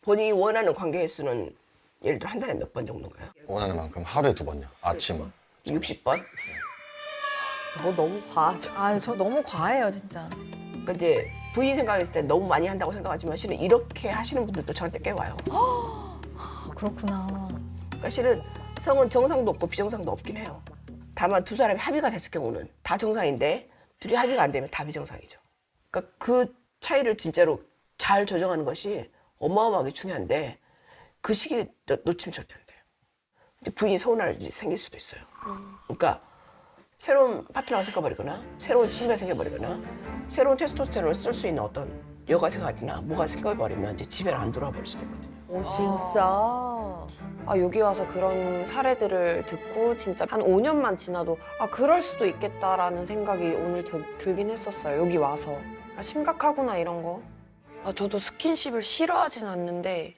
본인이 원하는 관계 횟수는 예를 들어 한 달에 몇 번 정도인가요? 원하는 만큼 하루에 2번요. 아침. 60번? 너무 과하죠. 아유, 저 너무 과해요, 진짜. 그러니까 이제 부인 생각했을 때 너무 많이 한다고 생각하지만 실은 이렇게 하시는 분들도 저한테 꽤 와요. 그렇구나. 그러니까 실은 성은 정상도 없고 비정상도 없긴 해요. 다만 두 사람이 합의가 됐을 경우는 다 정상인데 둘이 합의가 안 되면 다 비정상이죠. 그러니까 그 차이를 진짜로 잘 조정하는 것이 어마어마하게 중요한데 그 시기를 놓치면 절대 안 돼요. 이제 부인이 서운할 일이 생길 수도 있어요. 그러니까 새로운 파트너가 생겨버리거나 새로운 취미가 생겨버리거나 새로운 테스토스테론을 쓸 수 있는 어떤 여가 생활이나 뭐가 생겨버리면 이제 집에 안 돌아와 버릴 수도 있거든요. 진짜. 아, 여기 와서 그런 사례들을 듣고 진짜 한 5년만 지나도 아, 그럴 수도 있겠다라는 생각이 오늘 들긴 했었어요. 여기 와서. 아, 심각하구나, 이런 거. 아, 저도 스킨십을 싫어하진 않는데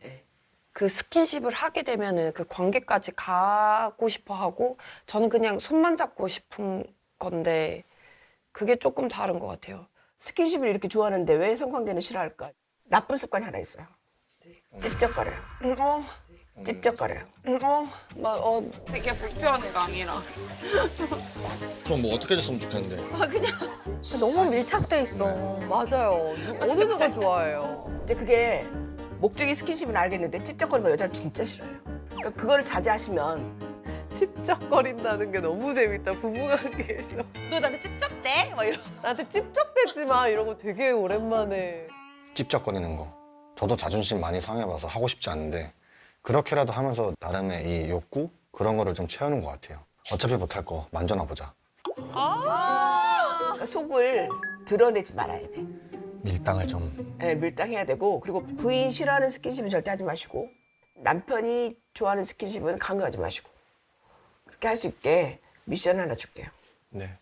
그 스킨십을 하게 되면은 그 관계까지 가고 싶어 하고 저는 그냥 손만 잡고 싶은 건데 그게 조금 다른 것 같아요. 스킨십을 이렇게 좋아하는데 왜 성관계는 싫어할까? 나쁜 습관이 하나 있어요. 찝쩍거려요. 찝쩍거려요. 되게 불편해가 아니라. 그럼 뭐 어떻게 됐으면 좋겠는데? 아, 그냥. 너무 밀착돼 있어. 맞아요. 어느 누가 좋아해요. 이제 그게 목적이 스킨십은 알겠는데 찝쩍거리는 거 여자는 진짜 싫어요. 그러니까 그거를 자제하시면 찝쩍거린다는 게 너무 재밌다. 부부관계에서. 너 나한테 찝쩍대? 막 이러. 나한테 찝쩍대지 마. 이런 거 되게 오랜만에. 찝쩍거리는 거. 저도 자존심 많이 상해봐서 하고 싶지 않은데 그렇게라도 하면서 나름의 이 욕구? 그런 거를 좀 채우는 것 같아요. 어차피 못할 거 만져나 보자. 그러니까 속을 드러내지 말아야 돼. 밀당을 좀. 네, 밀당해야 되고 그리고 부인 싫어하는 스킨십은 절대 하지 마시고 남편이 좋아하는 스킨십은 강요하지 마시고 그렇게 할 수 있게 미션 하나 줄게요. 네.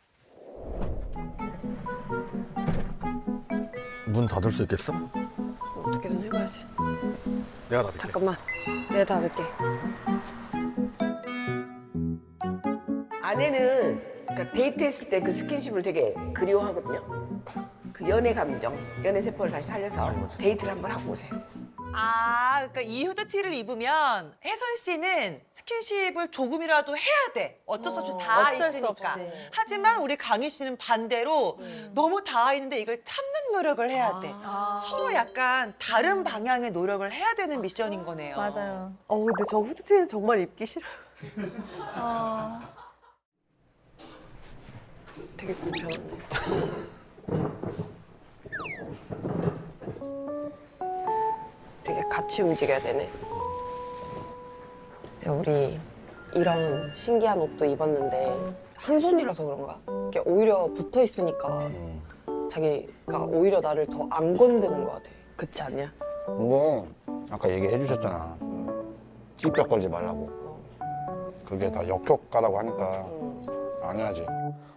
문 닫을 수 있겠어? 어떻게든 해봐야지. 내가 닫을게. 잠깐만. 내가 닫을게. 아내는 그러니까 데이트했을 때 그 스킨십을 되게 그리워하거든요. 그 연애 감정, 연애 세포를 다시 살려서 데이트를 한번 하고 오세요. 아, 그러니까 이 후드티를 입으면 혜선 씨는 스킨십을 조금이라도 해야 돼. 어쩔 수 없이 다 어쩔 수 있으니까. 없이. 하지만 우리 강희 씨는 반대로 너무 다 있는데 이걸 참는 노력을 해야 돼. 서로 약간 다른 방향의 노력을 해야 되는 미션인 거네요. 맞아요. 근데 저 후드티는 정말 입기 싫어요. 되게 불편하네. 되게 같이 움직여야 되네. 야, 우리 이런 신기한 옷도 입었는데 한 손이라서 그런가? 이게 오히려 붙어 있으니까 자기가 오히려 나를 더 안 건드는 것 같아. 그렇지 않냐? 근데 아까 얘기해 주셨잖아. 찝쩍거리지 말라고. 그게 다 역효과라고 하니까 안 해야지.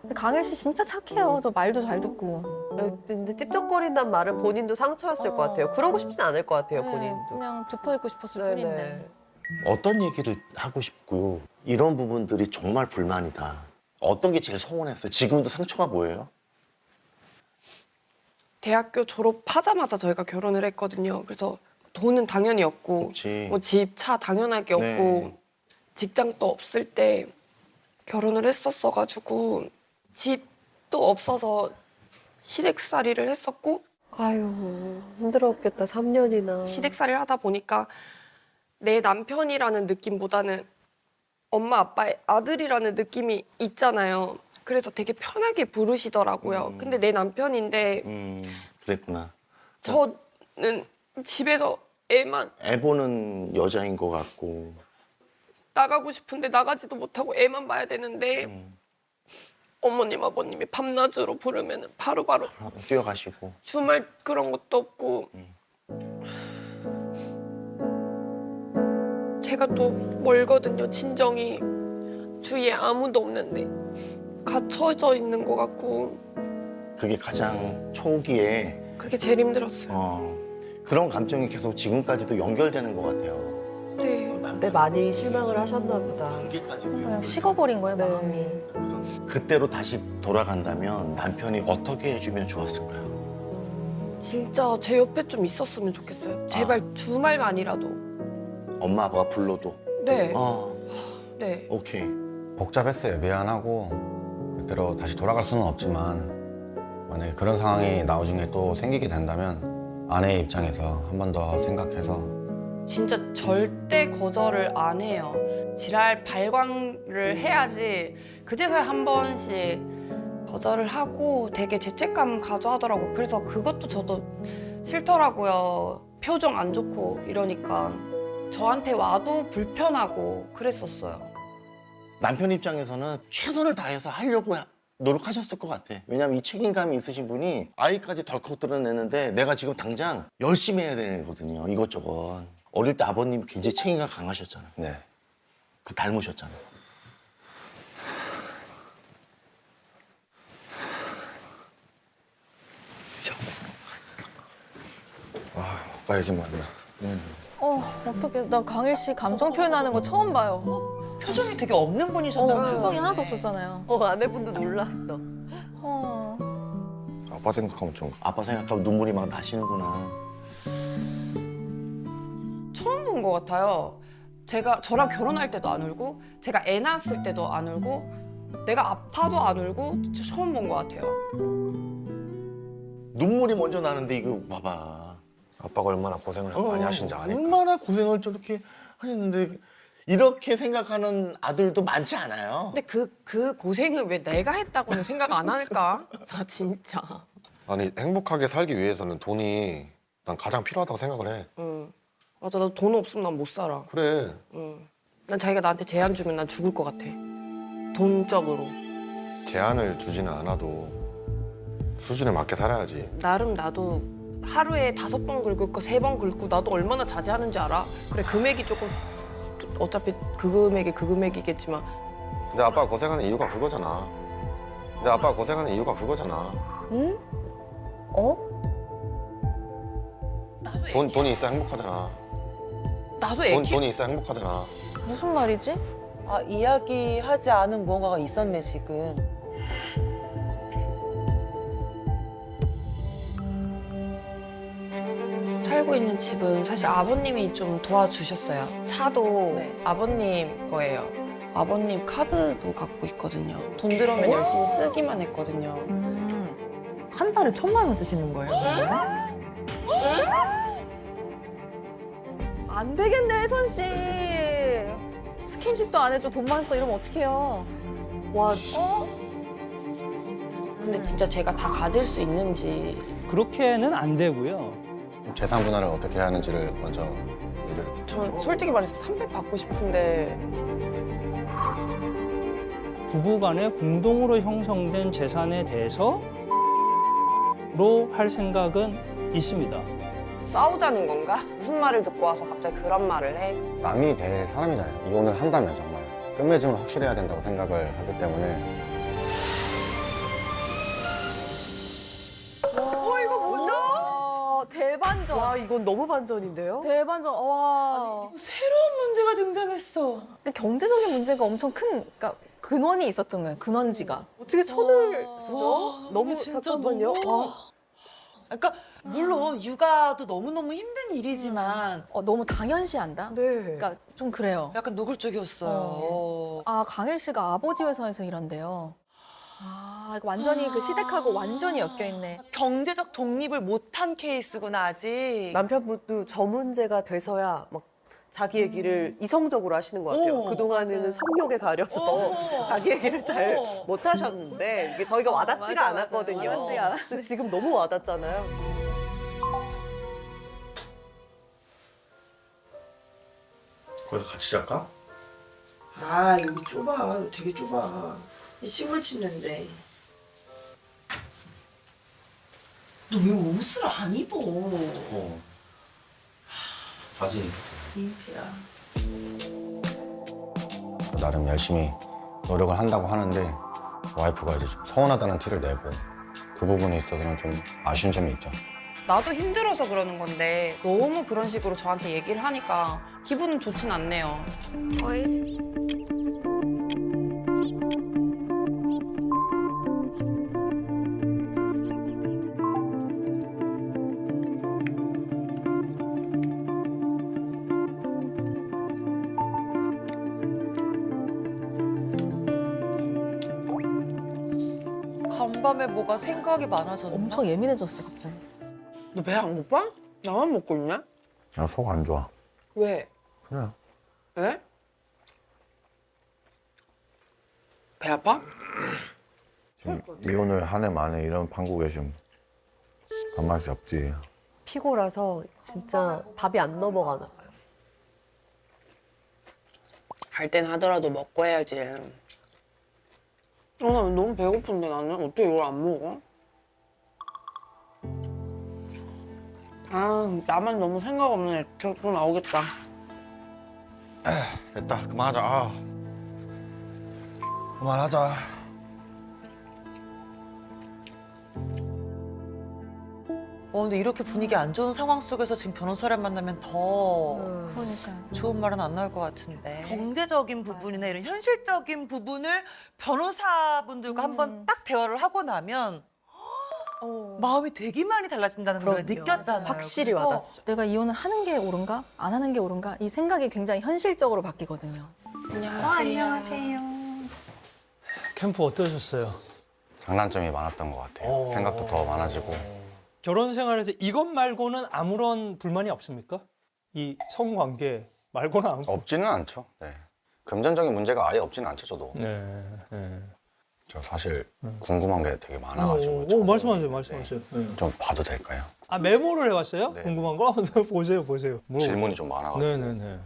근데 강일 씨 진짜 착해요. 저 말도 잘 듣고. 근데 찝쩍거린다는 말은 본인도 상처였을 것 같아요. 그러고 싶진 않을 것 같아요, 네, 본인도. 그냥 붙어 있고 싶었을 네네. 뿐인데. 어떤 얘기를 하고 싶고 이런 부분들이 정말 불만이다. 어떤 게 제일 서운했어요? 지금도 상처가 뭐예요? 대학교 졸업하자마자 저희가 결혼을 했거든요. 그래서 돈은 당연히 없고 뭐 집, 차 당연하게 없고 네. 직장도 없을 때 결혼을 했었어가지고 집도 없어서 시댁살이를 했었고 아유, 힘들었겠다, 3년이나. 시댁살이를 하다 보니까 내 남편이라는 느낌보다는 엄마 아빠의 아들이라는 느낌이 있잖아요. 그래서 되게 편하게 부르시더라고요. 근데 내 남편인데 그랬구나. 저는 집에서 애만 애 보는 여자인 것 같고. 나가고 싶은데 나가지도 못하고 애만 봐야 되는데 어머님 아버님이 밤낮으로 부르면 바로바로 뛰어가시고. 주말 그런 것도 없고 제가 또 멀거든요. 친정이 주위에 아무도 없는데 갇혀져 있는 것 같고 그게 가장 초기에 그게 제일 힘들었어요. 그런 감정이 계속 지금까지도 연결되는 것 같아요. 그때 많이 실망을 하셨나 보다. 그냥 식어버린 거예요, 마음이. 그때로 다시 돌아간다면 남편이 어떻게 해주면 좋았을까요? 진짜 제 옆에 좀 있었으면 좋겠어요. 제발 주말만이라도. 엄마 아빠가 불러도. 네. 네. 오케이. 복잡했어요. 미안하고 그대로 다시 돌아갈 수는 없지만 만약에 그런 상황이 나중에 또 생기게 된다면 아내의 입장에서 한 번 더 생각해서 진짜 절대 거절을 안 해요. 지랄 발광을 해야지 그제서야 한 번씩 거절을 하고 되게 죄책감 가져하더라고요. 그래서 그것도 저도 싫더라고요. 표정 안 좋고 이러니까 저한테 와도 불편하고 그랬었어요. 남편 입장에서는 최선을 다해서 하려고 노력하셨을 것 같아. 왜냐면 이 책임감이 있으신 분이 아이까지 덜컥 드러내는데 내가 지금 당장 열심히 해야 되거든요. 이것저것. 어릴 때 아버님 굉장히 책임감 강하셨잖아요. 네. 그 닮으셨잖아요. 오빠 얘기만 해. 어떡해. 나 강일 씨 감정 표현하는 거 처음 봐요. 표정이 되게 없는 분이셨잖아요. 표정이 하나도 없었잖아요. 아내분도 놀랐어. 아빠 생각하면 좀. 아빠 생각하면 눈물이 막 나시는구나. 처음 본 것 같아요. 제가 저랑 결혼할 때도 안 울고 제가 애 낳았을 때도 안 울고 내가 아파도 안 울고 진짜 처음 본 것 같아요. 눈물이 먼저 나는데 이거 봐봐. 아빠가 얼마나 고생을 많이 하신지 아니까. 얼마나 고생을 저렇게 하셨는데 이렇게 생각하는 아들도 많지 않아요. 근데 그 고생을 왜 내가 했다고는 생각 안 할까? 나 진짜. 아니 행복하게 살기 위해서는 돈이 난 가장 필요하다고 생각을 해. 응. 맞아. 나도 돈 없으면 난 못 살아. 그래. 응. 난 자기가 나한테 제한 주면 난 죽을 것 같아. 돈적으로. 제한을 주지는 않아도 수준에 맞게 살아야지. 나름 나도 하루에 5번 긁을 거 3번 긁고 나도 얼마나 자제하는지 알아? 그래 금액이 조금 어차피 그 금액이 그 금액이겠지만 근데 아빠가 고생하는 이유가 그거잖아. 응? 돈이 있어야 행복하잖아. 나도 애 돈이 있어야 행복하잖아. 무슨 말이지? 아, 이야기하지 않은 무언가가 있었네, 지금. 살고 있는 집은 사실 아버님이 좀 도와주셨어요. 차도 아버님 거예요. 아버님 카드도 갖고 있거든요. 돈 들어오면 열심히 쓰기만 했거든요. 한 달에 1,000만 원 쓰시는 거예요? 안 되겠네, 혜선 씨. 스킨십도 안 해줘, 돈만 써. 이러면 어떡해요. 와, 근데 진짜 제가 다 가질 수 있는지. 그렇게는 안 되고요. 재산 분할을 어떻게 해야 하는지를 먼저 얘기를. 저 솔직히 말해서 300 받고 싶은데 부부 간에 공동으로 형성된 재산에 대해서로 할 생각은 있습니다. 싸우자는 건가? 무슨 말을 듣고 와서 갑자기 그런 말을 해? 남이 될 사람이잖아요. 이혼을 한다면 정말 끝맺음은 확실해야 된다고 생각을 하기 때문에. 이거 뭐죠? 대반전. 와, 이건 너무 반전인데요? 대반전. 와. 새로운 문제가 등장했어. 근데 경제적인 문제가 엄청 큰, 그러니까 근원이 있었던 거예요. 근원지가. 어떻게 천을 쓰죠? 와, 너무 진짜 잠깐만요. 너무- 그러니까 물론 육아도 너무너무 힘든 일이지만 너무 당연시한다. 네. 그러니까 좀 그래요. 약간 노골적이었어요. 아, 강일 씨가 아버지 회사에서 일한대요. 아, 이거 완전히 그 시댁하고 완전히 엮여있네. 경제적 독립을 못한 케이스구나 아직. 남편분도 저 문제가 돼서야 막 자기 얘기를 이성적으로 하시는 것 같아요. 그동안에는 성욕에 가려서 자기 얘기를 잘 못하셨는데 이게 저희가 와닿지가 맞아, 않았거든요. 와닿지가 않아. 근데 지금 너무 와닿잖아요. 거기서 같이 잘까? 아 여기 좁아. 되게 좁아. 이 침을 침는데. 너 왜 옷을 안 입어? 바지. 민폐야. 나름 열심히 노력을 한다고 하는데 와이프가 이제 좀 서운하다는 티를 내고 그 부분에 있어서는 좀 아쉬운 점이 있죠. 나도 힘들어서 그러는 건데 너무 그런 식으로 저한테 얘기를 하니까 기분은 좋진 않네요. 저희 간밤에 뭐가 생각이 많아졌나? 엄청 예민해졌어 갑자기. 너 배 안 고파? 나만 먹고 있냐? 나 속 안 좋아. 왜? 그냥. 왜? 배 아파? 지금 이혼을 한 해 만에 이런 판국에 좀 밥맛이 없지. 피고라서 진짜 밥이 안 넘어가나 봐요. 갈 땐 하더라도 먹고 해야지. 나 너무 배고픈데 나는 어떻게 이걸 안 먹어? 나만 너무 생각 없네. 자꾸 나오겠다. 됐다. 그만하자. 아. 그만하자. 근데 이렇게 분위기 안 좋은 상황 속에서 지금 변호사를 만나면 더 좋은 말은 안 나올 것 같은데. 경제적인 부분이나 이런 현실적인 부분을 변호사분들과 한번 딱 대화를 하고 나면 마음이 되게 많이 달라진다는 걸 느꼈잖아요. 확실히 그래서 와닿죠. 내가 이혼을 하는 게 옳은가 안 하는 게 옳은가 이 생각이 굉장히 현실적으로 바뀌거든요. 안녕하세요. 캠프 어떠셨어요? 장단점이 많았던 것 같아요. 생각도 더 많아지고. 결혼 생활에서 이것 말고는 아무런 불만이 없습니까? 이 성관계 말고는 없지는 않죠. 네. 금전적인 문제가 아예 없지는 않죠, 저도. 네. 저 사실 궁금한 게 되게 많아가지고. 말씀하세요. 네. 좀 봐도 될까요? 아, 메모를 해왔어요? 네. 궁금한 거? 보세요. 질문이 좀 많아가지고. 네네네.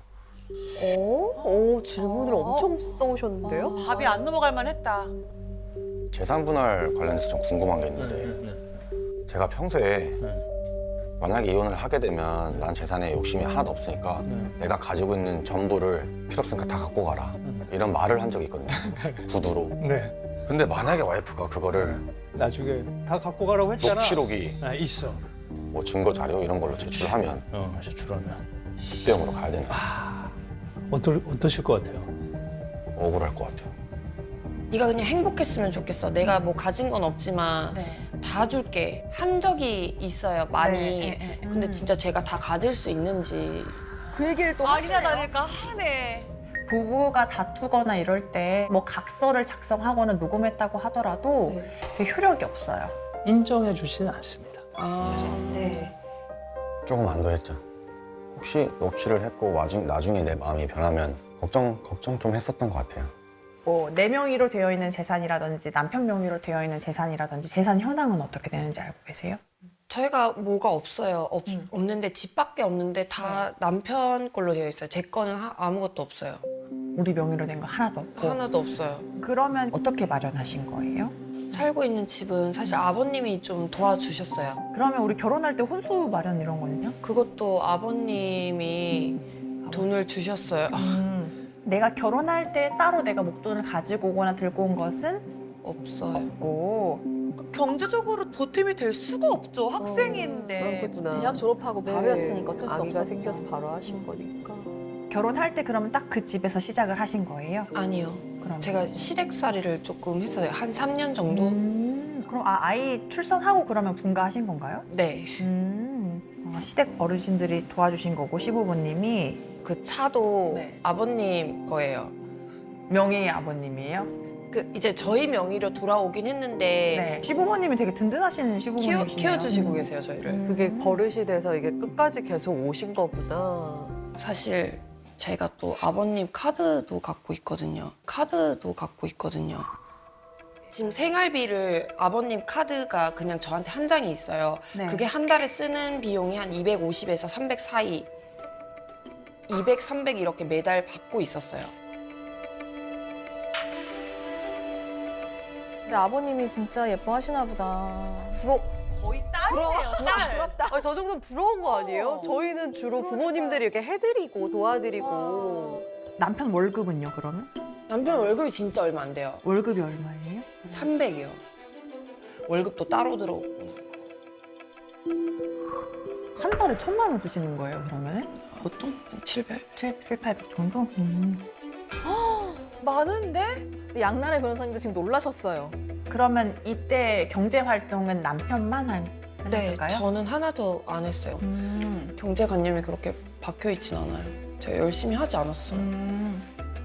질문을 엄청 써오셨는데요? 밥이 안 넘어갈 만했다. 재산 분할 관련해서 좀 궁금한 게 있는데 제가 평소에 만약에 이혼을 하게 되면 난 재산에 욕심이 하나도 없으니까 내가 가지고 있는 전부를 필요 없으니까 다 갖고 가라 이런 말을 한 적이 있거든요. 구두로. 네. 근데 만약에 와이프가 그거를 나중에 다 갖고 가라고 했잖아. 녹취록이 있어. 뭐 증거 자료 이런 걸로 제출하면 제출하면 입대형으로 가야 되나? 어떠실 것 같아요? 억울할 것 같아요. 네가 그냥 행복했으면 좋겠어. 내가 뭐 가진 건 없지만 다 줄게. 한 적이 있어요, 많이. 근데 진짜 제가 다 가질 수 있는지. 그 얘기를 또 아니나 다를까 하네. 부부가 다투거나 이럴 때 뭐 각서를 작성하거나 녹음했다고 하더라도 그게 효력이 없어요. 인정해 주지는 않습니다. 네. 조금 안도했죠. 혹시 녹취를 했고 나중에 내 마음이 변하면 걱정 좀 했었던 것 같아요. 뭐 내 명의로 되어 있는 재산이라든지 남편 명의로 되어 있는 재산이라든지 재산 현황은 어떻게 되는지 알고 계세요? 저희가 뭐가 없어요. 없는데 집밖에 없는데 다 남편 걸로 되어 있어요. 제 거는 아무것도 없어요. 우리 명의로 된 거 하나도 없고. 하나도 없어요. 그러면 어떻게 마련하신 거예요? 살고 있는 집은 사실 아버님이 좀 도와주셨어요. 그러면 우리 결혼할 때 혼수 마련 이런 거는요? 그것도 아버님이 돈을 주셨어요. 내가 결혼할 때 따로 내가 목돈을 가지고 오거나 들고 온 것은 없어요. 없고. 경제적으로 보탬이 될 수가 없죠. 학생인데. 대학 졸업하고 바로 했으니까 어쩔 수 아기가 없었죠. 생겨서 바로 하신 거니까. 결혼할 때 그러면 딱 그 집에서 시작을 하신 거예요? 아니요. 제가 시댁살이를 조금 했어요. 한 3년 정도? 그럼 아이 출산하고 그러면 분가하신 건가요? 네. 시댁 어르신들이 도와주신 거고 시부모님이 그 차도 아버님 거예요. 명의의 아버님이에요? 그 이제 저희 명의로 돌아오긴 했는데 시부모님이 되게 든든하신 시부모님이시네요. 키워주시고 계세요, 저희를. 그게 버릇이 돼서 이게 끝까지 계속 오신 거구나. 사실 제가 또 아버님 카드도 갖고 있거든요. 지금 생활비를 아버님 카드가 그냥 저한테 한 장이 있어요. 네. 그게 한 달에 쓰는 비용이 한 250에서 300 사이. 200, 300 이렇게 매달 받고 있었어요. 근데 아버님이 진짜 예뻐하시나 보다. 거의 딸이네요, 딸. 부럽다. 저 정도는 부러운 거 아니에요? 저희는 주로 부모님들이 이렇게 해드리고 도와드리고. 남편 월급은요, 그러면? 남편 월급이 진짜 얼마 안 돼요. 월급이 얼마예요? 300이요. 월급도 따로 들어오고. 한 달에 1,000만 원 쓰시는 거예요, 그러면은? 보통 700? 800 정도? 많은데? 양나래 변호사님도 지금 놀라셨어요. 그러면 이때 경제 활동은 남편만 네, 하셨을까요? 저는 하나도 안 했어요. 경제관념이 그렇게 박혀있진 않아요. 제가 열심히 하지 않았어요.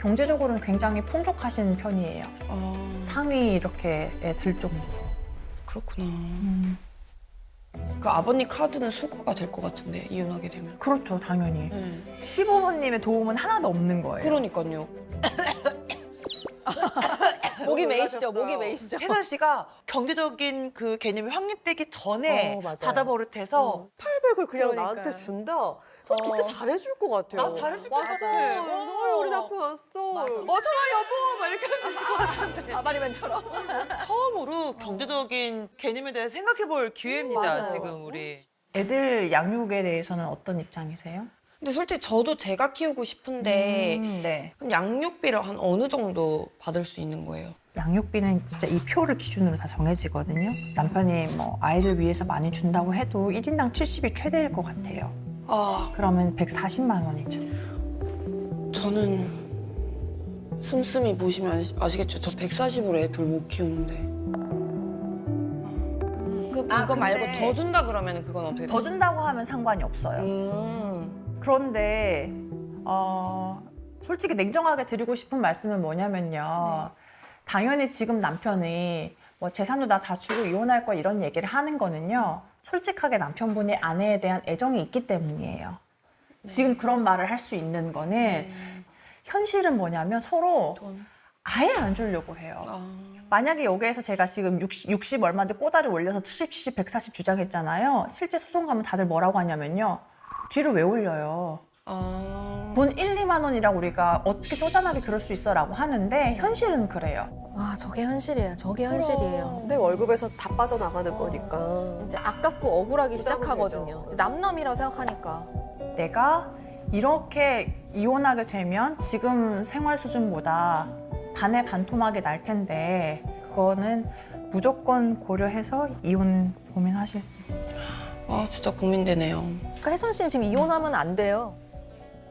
경제적으로는 굉장히 풍족하신 편이에요. 상위 이렇게 들 정도. 그렇구나. 그 아버님 카드는 수거가 될 것 같은데, 이혼하게 되면. 그렇죠, 당연히. 네. 시부모님의 도움은 하나도 없는 거예요. 그러니까요. 목이 메이시죠, 목이 메이시죠. 혜선 씨가 경제적인 그 개념이 확립되기 전에 맞아요. 바다 버릇해서 800을 그냥 그러니까요. 나한테 준다? 저 진짜 잘해줄 것 같아요. 나 잘해줄 것 같아. 우리 남편 왔어. 어서 와 여보 막 이렇게 하실 것 같은데. 가바리맨처럼. 처음으로 경제적인 개념에 대해 생각해 볼 기회입니다. 맞아요. 지금 우리. 애들 양육에 대해서는 어떤 입장이세요? 근데 솔직히 저도 제가 키우고 싶은데 네. 그럼 양육비를 한 어느 정도 받을 수 있는 거예요? 양육비는 진짜 이 표를 기준으로 다 정해지거든요. 남편이 뭐 아이를 위해서 많이 준다고 해도 1인당 70이 최대일 것 같아요. 그러면 140만 원이죠. 저는 씀씀이 보시면 아시겠죠? 저 140으로 애 둘 못 키우는데. 이거 말고 더 준다 그러면 그건 어떻게 돼요? 더 준다고 하면 상관이 없어요. 그런데 솔직히 냉정하게 드리고 싶은 말씀은 뭐냐면요. 당연히 지금 남편이 뭐 재산도 나 다 주고 이혼할 거야 이런 얘기를 하는 거는요. 솔직하게 남편분이 아내에 대한 애정이 있기 때문이에요. 지금 그런 말을 할 수 있는 거는 현실은 뭐냐면 서로 아예 안 주려고 해요. 만약에 여기에서 제가 지금 60 얼마인데 꼬다리 올려서 70, 140 주장했잖아요. 실제 소송 가면 다들 뭐라고 하냐면요. 뒤를 왜 올려요? 돈 1, 2만 원이라고 우리가 어떻게 쪼잔하게 그럴 수 있어 라고 하는데 현실은 그래요. 아, 저게 현실이에요. 저게 현실이에요. 내 월급에서 다 빠져나가는 거니까. 이제 아깝고 억울하기 시작하거든요. 이제 남남이라고 생각하니까. 내가 이렇게 이혼하게 되면 지금 생활 수준보다 반의 반토막이 날 텐데 그거는 무조건 고려해서 이혼 고민하실. 진짜 고민되네요. 그러니까 혜선 씨는 지금 이혼하면 안 돼요.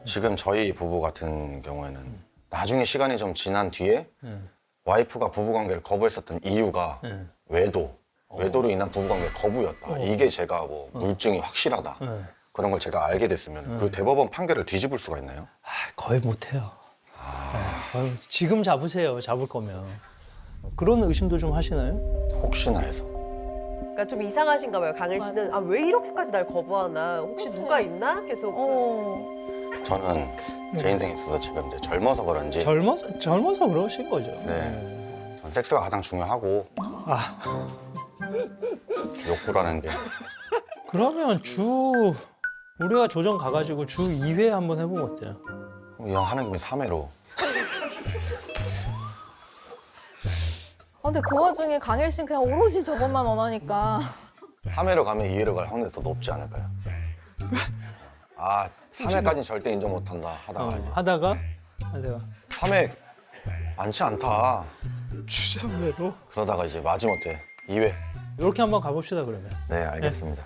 지금 저희 부부 같은 경우에는 나중에 시간이 좀 지난 뒤에 와이프가 부부관계를 거부했었던 이유가 외도로 인한 부부관계 거부였다. 이게 제가 뭐 물증이 확실하다. 그런 걸 제가 알게 됐으면 그 대법원 판결을 뒤집을 수가 있나요? 거의 못해요. 지금 잡으세요. 잡을 거면. 그런 의심도 좀 하시나요? 혹시나 해서. 그러니까 좀 이상하신가 봐요. 강일 씨는 왜 이렇게까지 날 거부하나? 혹시 누가 있나? 계속. 저는 제 인생에 있어서 지금 이제 젊어서 그런지 젊어서 그러신 거죠. 네. 전 섹스가 가장 중요하고 욕구라는 게 그러면 우리가 조정 가가지고 주 2회 한번 해보면 어때요? 이왕 하는 김에 3회로. 근데 그 와중에 강일 씨는 그냥 오로지 저것만 원하니까. 3회로 가면 2회로 갈 확률이 더 높지 않을까요? 3회까지는 절대 인정 못한다 하다가 3회 많지 않다. 주장외로? 그러다가 이제 마지못해 2회. 이렇게 한번 가봅시다 그러면. 네, 알겠습니다.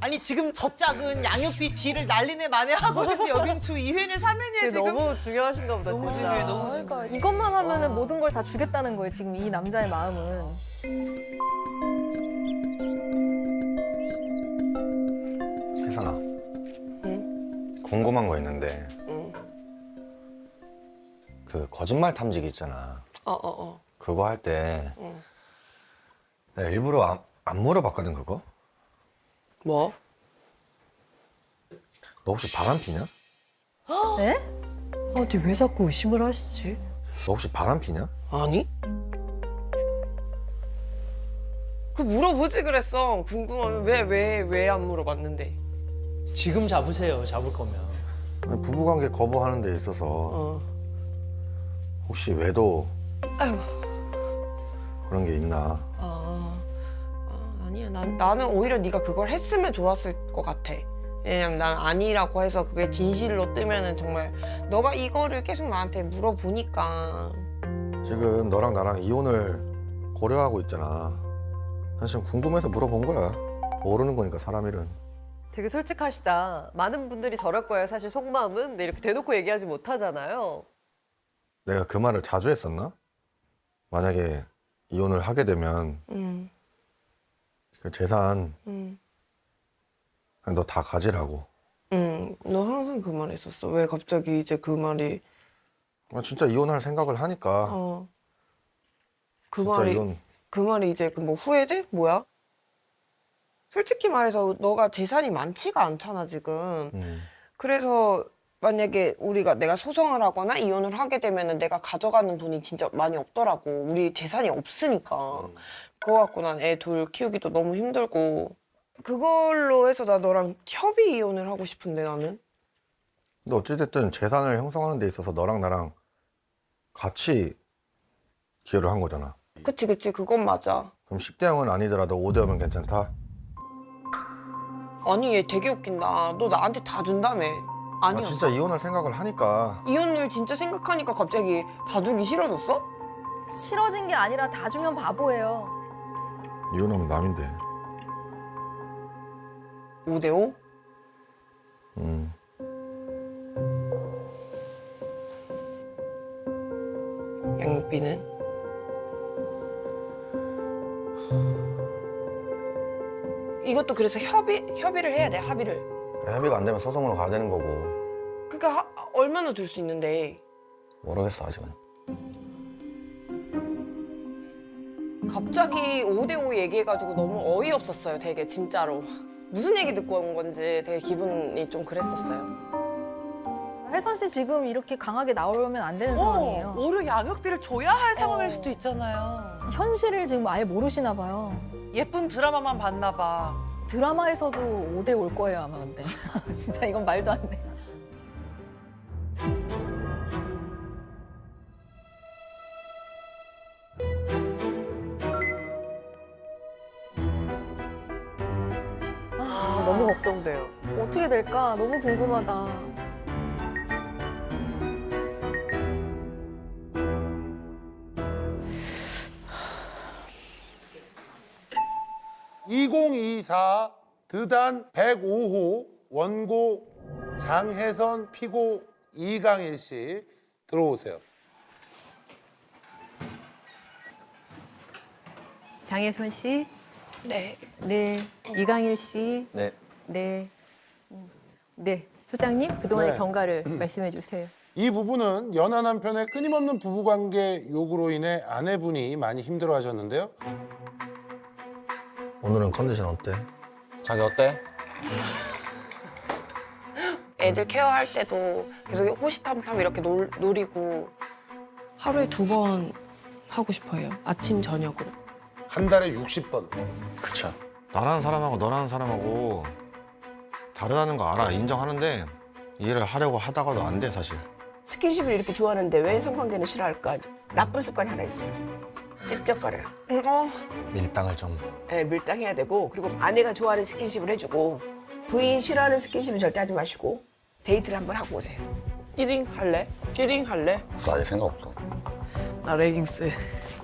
아니 지금 저 짝은 양육비 뒤를 날리네 마네 하거든요. 여긴 주 2회네 3회네 지금. 너무 중요하신가 보다 너무 진짜. 중요해, 너무 그러니까 이것만 하면은 모든 걸 다 주겠다는 거예요. 지금 이 남자의 마음은. 혜선아. 궁금한 거 있는데. 그 거짓말 탐지기 있잖아. 그거 할 때 내가 일부러 안 물어봤거든 그거. 뭐? 너 혹시 바람 피냐? 네? 근데 왜 자꾸 의심을 하시지? 너 혹시 바람 피냐? 아니? 그 물어보지 그랬어. 궁금하면 왜 안 물어봤는데. 지금 잡으세요. 잡을 거면. 부부관계 거부하는 데 있어서 혹시 외도 아이고. 그런 게 있나? 아니야. 나는 오히려 네가 그걸 했으면 좋았을 것 같아. 왜냐면 난 아니라고 해서 그게 진실로 뜨면은 정말 너가 이거를 계속 나한테 물어보니까. 지금 너랑 나랑 이혼을 고려하고 있잖아. 사실 궁금해서 물어본 거야. 모르는 거니까 사람 일은. 되게 솔직하시다. 많은 분들이 저럴 거예요. 사실 속마음은. 근데 이렇게 대놓고 얘기하지 못하잖아요. 내가 그 말을 자주 했었나? 만약에 이혼을 하게 되면 그 재산 너 다 가지라고. 너 항상 그 말 했었어. 왜 갑자기 이제 그 말이 진짜 이혼할 생각을 하니까. 그 진짜 말이 이건 그 말이 이제 그 뭐 후회돼? 뭐야? 솔직히 말해서 너가 재산이 많지가 않잖아 지금. 그래서 만약에 내가 소송을 하거나 이혼을 하게 되면은 내가 가져가는 돈이 진짜 많이 없더라고. 우리 재산이 없으니까. 그거 갖고 난 애 둘 키우기도 너무 힘들고. 그걸로 해서 나 너랑 협의 이혼을 하고 싶은데 나는. 근데 어찌됐든 재산을 형성하는 데 있어서 너랑 나랑 같이 기여를 한 거잖아. 그치 그건 맞아. 그럼 10대 0은 아니더라도 5대 0은 괜찮다? 아니 얘 되게 웃긴다. 너 나한테 다 준다며. 아니었어. 진짜 이혼할 생각을 하니까. 이혼을 진짜 생각하니까 갑자기 다 주기 싫어졌어? 싫어진 게 아니라 다 주면 바보예요. 이혼하면 남인데. 5대5? 양육비는? 이것도 그래서 협의를 해야 돼, 합의를. 협의가 안 되면 소송으로 가야 되는 거고. 그러니까 얼마나 줄 수 있는데. 모르겠어 아직은. 갑자기 5대5 얘기해가지고 너무 어이없었어요, 되게 진짜로. 무슨 얘기 듣고 온 건지 되게 기분이 좀 그랬었어요. 혜선 씨 지금 이렇게 강하게 나오면 안 되는 상황이에요. 오히려 양육비를 줘야 할 상황일 수도 있잖아요. 현실을 지금 아예 모르시나 봐요. 예쁜 드라마만 봤나 봐. 드라마에서도 5대 올 거예요 아마 근데. 진짜 이건 말도 안 돼. 너무 걱정돼요. 어떻게 될까 너무 궁금하다. (2024) 드단 105호 원고 장혜선 피고 이강일 씨 들어오세요. 장혜선 씨. 네. 네. 이강일 씨. 네. 네. 네. 소장님 그동안의 네. 경과를 말씀해 주세요. 이 부부는 연하 남편의 끊임없는 부부관계 요구로 인해 아내분이 많이 힘들어하셨는데요. 오늘은 컨디션 어때? 자기 어때? 애들 케어할 때도 계속 호시탐탐 이렇게 노리고 하루에 2번 하고 싶어요. 아침 저녁으로. 한 달에 60번. 그쵸. 나라는 사람하고 너라는 사람하고 다르다는 거 알아. 인정하는데 이해를 하려고 하다가도 안 돼 사실. 스킨십을 이렇게 좋아하는데 왜 성관계는 싫어할까? 나쁜 습관이 하나 있어요. 찝쩍거려요. 밀당을 좀. 네, 밀당해야 되고 그리고 아내가 좋아하는 스킨십을 해주고 부인 싫어하는 스킨십은 절대 하지 마시고 데이트를 한번 하고 오세요. 키링 할래? 키링 할래? 나 아직 생각 없어. 나 레깅스.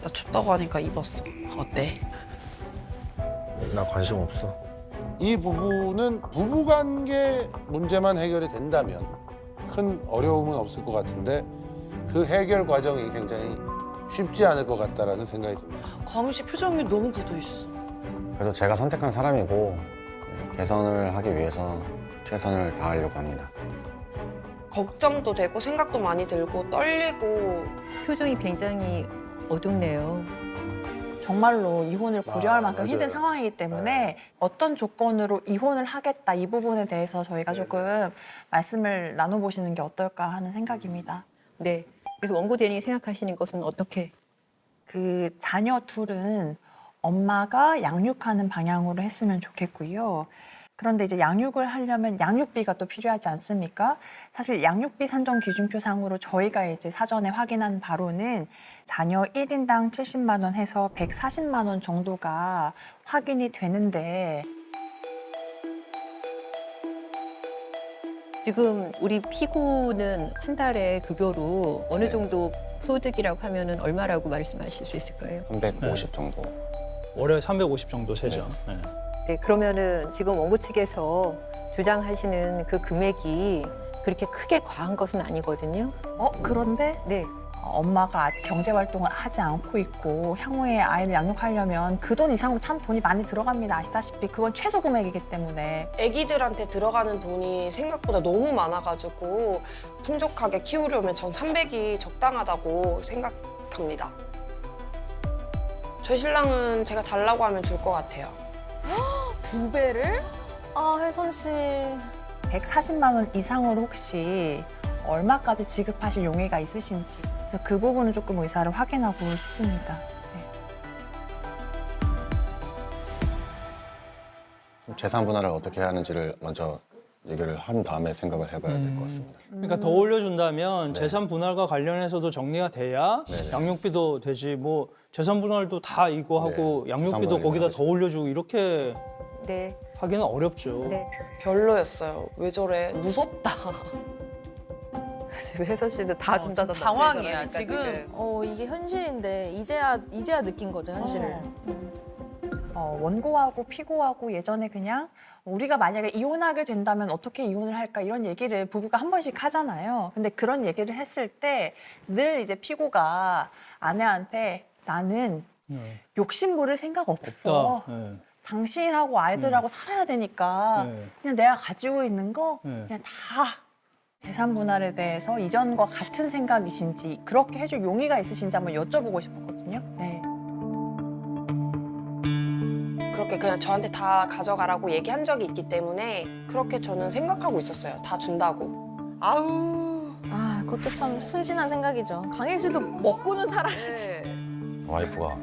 나 춥다고 하니까 입었어. 어때? 나 관심 없어. 이 부부는 부부관계 문제만 해결이 된다면 큰 어려움은 없을 것 같은데 그 해결 과정이 굉장히 쉽지 않을 것 같다라는 생각이 듭니다. 광우 씨 표정이 너무 굳어 있어. 그래도 제가 선택한 사람이고 개선을 하기 위해서 최선을 다하려고 합니다. 걱정도 되고 생각도 많이 들고 떨리고. 표정이 굉장히 어둡네요. 정말로 이혼을 고려할 만큼 맞아요. 힘든 상황이기 때문에 어떤 조건으로 이혼을 하겠다 이 부분에 대해서 저희가 조금 말씀을 나눠보시는 게 어떨까 하는 생각입니다. 네. 그래서 원고 대리인이 생각하시는 것은 어떻게? 그 자녀 둘은 엄마가 양육하는 방향으로 했으면 좋겠고요. 그런데 이제 양육을 하려면 양육비가 또 필요하지 않습니까? 사실 양육비 산정 기준표상으로 저희가 이제 사전에 확인한 바로는 자녀 1인당 70만 원 해서 140만 원 정도가 확인이 되는데 지금 우리 피고는 한 달에 급여로 어느 정도 소득이라고 하면은 얼마라고 말씀하실 수 있을까요? 350 정도. 월에 350 정도 세죠. 네. 네, 그러면은 지금 원고 측에서 주장하시는 그 금액이 그렇게 크게 과한 것은 아니거든요. 그런데 네. 엄마가 아직 경제 활동을 하지 않고 있고 향후에 아이를 양육하려면 그 돈 이상으로 참 돈이 많이 들어갑니다. 아시다시피 그건 최소 금액이기 때문에. 아기들한테 들어가는 돈이 생각보다 너무 많아가지고 풍족하게 키우려면 전 300이 적당하다고 생각합니다. 저 신랑은 제가 달라고 하면 줄 것 같아요. 2배를? 아, 혜선 씨. 140만 원 이상으로 혹시 얼마까지 지급하실 용의가 있으신지. 그래서 그 부분은 조금 의사를 확인하고 싶습니다. 재산 분할을 어떻게 하는지를 먼저 얘기를 한 다음에 생각을 해봐야 될 것 같습니다. 그러니까 더 올려준다면 재산 분할과 관련해서도 정리가 돼야 양육비도 되지 뭐 재산 분할도 다 이거 하고 양육비도 분할이 거기다 더 올려주고 이렇게 네. 하기는 어렵죠. 별로였어요. 왜 저래? 무섭다. 지금 혜선 씨는 다 준다던 당황이야, 남편이니까 지금. 이게 현실인데 이제야 느낀 거죠, 현실을. 원고하고 피고하고 예전에 그냥 우리가 만약에 이혼하게 된다면 어떻게 이혼을 할까 이런 얘기를 부부가 한 번씩 하잖아요. 근데 그런 얘기를 했을 때 늘 이제 피고가 아내한테 나는 욕심 부릴 생각 없어. 당신하고 아이들하고 살아야 되니까 그냥 내가 가지고 있는 거 그냥 다 재산 분할에 대해서 이전과 같은 생각이신지 그렇게 해줄 용의가 있으신지 한번 여쭤보고 싶었거든요. 네. 그렇게 그냥 저한테 다 가져가라고 얘기한 적이 있기 때문에 그렇게 저는 생각하고 있었어요. 다 준다고. 아, 그것도 참 순진한 생각이죠. 강일 씨도 먹고는 살아야지. 와이프가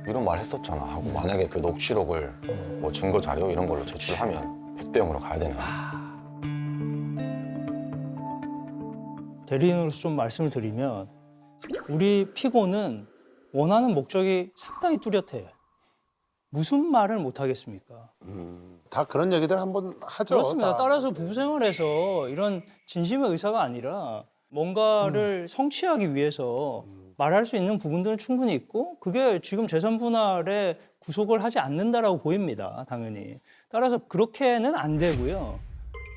이런 말 했었잖아 하고 만약에 그 녹취록을 뭐 증거 자료 이런 걸로 제출하면 100대 0으로 가야 되나? 대리인으로서 좀 말씀을 드리면 우리 피고는 원하는 목적이 상당히 뚜렷해. 무슨 말을 못 하겠습니까? 다 그런 얘기들 한번 하죠. 그렇습니다. 다. 따라서 부부 생활에서 이런 진심의 의사가 아니라 뭔가를 성취하기 위해서 말할 수 있는 부분들은 충분히 있고 그게 지금 재산 분할에 구속을 하지 않는다라고 보입니다. 당연히. 따라서 그렇게는 안 되고요.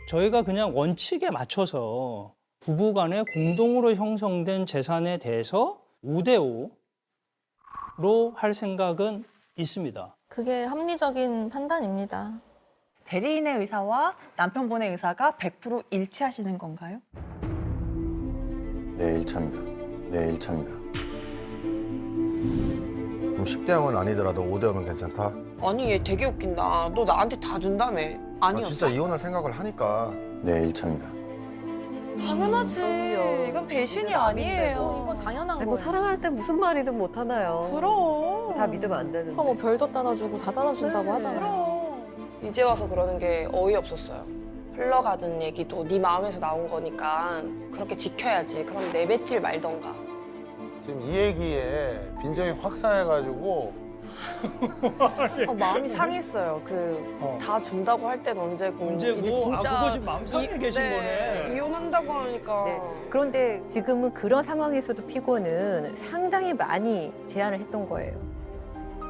저희가 그냥 원칙에 맞춰서 부부 간에 공동으로 형성된 재산에 대해서 5대 5로 할 생각은 있습니다. 그게 합리적인 판단입니다. 대리인의 의사와 남편분의 의사가 100% 일치하시는 건가요? 네, 1차입니다. 네, 1차입니다. 그럼 10대 0은 아니더라도 5대 5면 괜찮다? 아니 얘 되게 웃긴다. 너 나한테 다 준다며. 아니었어? 진짜 이혼할 생각을 하니까. 네, 1차입니다. 당연하지. 이건 배신이 아니에요. 이건 당연한 뭐 거예요. 사랑할 때 무슨 말이든 못 하나요? 그럼. 다 믿으면 안 되는데. 뭐 별도 따라주고 다 따라준다고 하잖아요. 이제 와서 그러는 게 어이없었어요. 흘러가는 얘기도 네 마음에서 나온 거니까 그렇게 지켜야지. 그럼 내뱉질 말던가. 지금 이 얘기에 빈정이 확 쌓여가지고 마음이 상했어요. 다 준다고 할 땐 언제고. 언제고? 이제 진짜 그거 지금 마음 상해 계신 거네. 이혼한다고 하니까. 그런데 지금은 그런 상황에서도 피고는 상당히 많이 제안을 했던 거예요.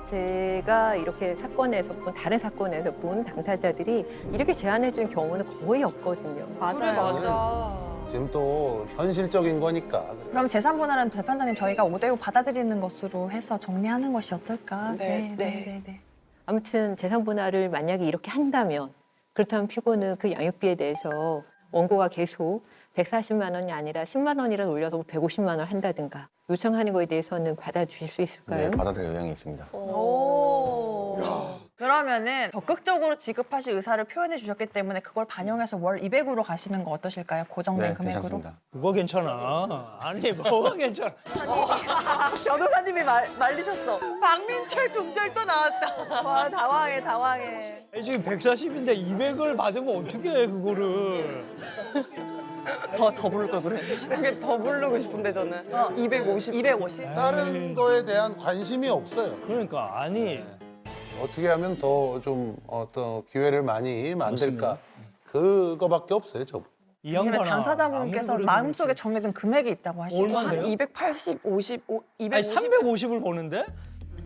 제가 이렇게 사건에서 본 다른 사건에서 본 당사자들이 이렇게 제안해 준 경우는 거의 없거든요. 맞아. 지금 또 현실적인 거니까. 그럼 재산 분할은 재판장님 저희가 5대 5 받아들이는 것으로 해서 정리하는 것이 어떨까? 네. 아무튼 재산 분할을 만약에 이렇게 한다면 그렇다면 피고는 그 양육비에 대해서 원고가 계속 140만 원이 아니라 10만 원이라도 올려서 150만 원 한다든가 요청하는 거에 대해서는 받아주실 수 있을까요? 네, 받아들일 의향이 있습니다. 그러면은 적극적으로 지급하실 의사를 표현해 주셨기 때문에 그걸 반영해서 월 200으로 가시는 거 어떠실까요? 고정된 네, 금액으로? 괜찮습니다. 그거 괜찮아. 아니 뭐가 괜찮아. 변호사님이 말리셨어. 박민철 동절도 나왔다. 와, 당황해. 지금 140인데 200을 받으면 어떻게 해 그거를. 더 부를 걸 그래. 나중에 더 부르고 싶은데 저는 250. 다른 거에 대한 관심이 없어요. 그러니까 아니. 어떻게 하면 더 좀 어떤 기회를 많이 만들까. 그거밖에 없어요, 저. 이 요즘에 양반아. 당사자분께서 아무리 마음속에 정해둔 금액이 있다고 하시죠? 얼마나 한 돼요? 280, 50, 250. 아니 350을 보는데?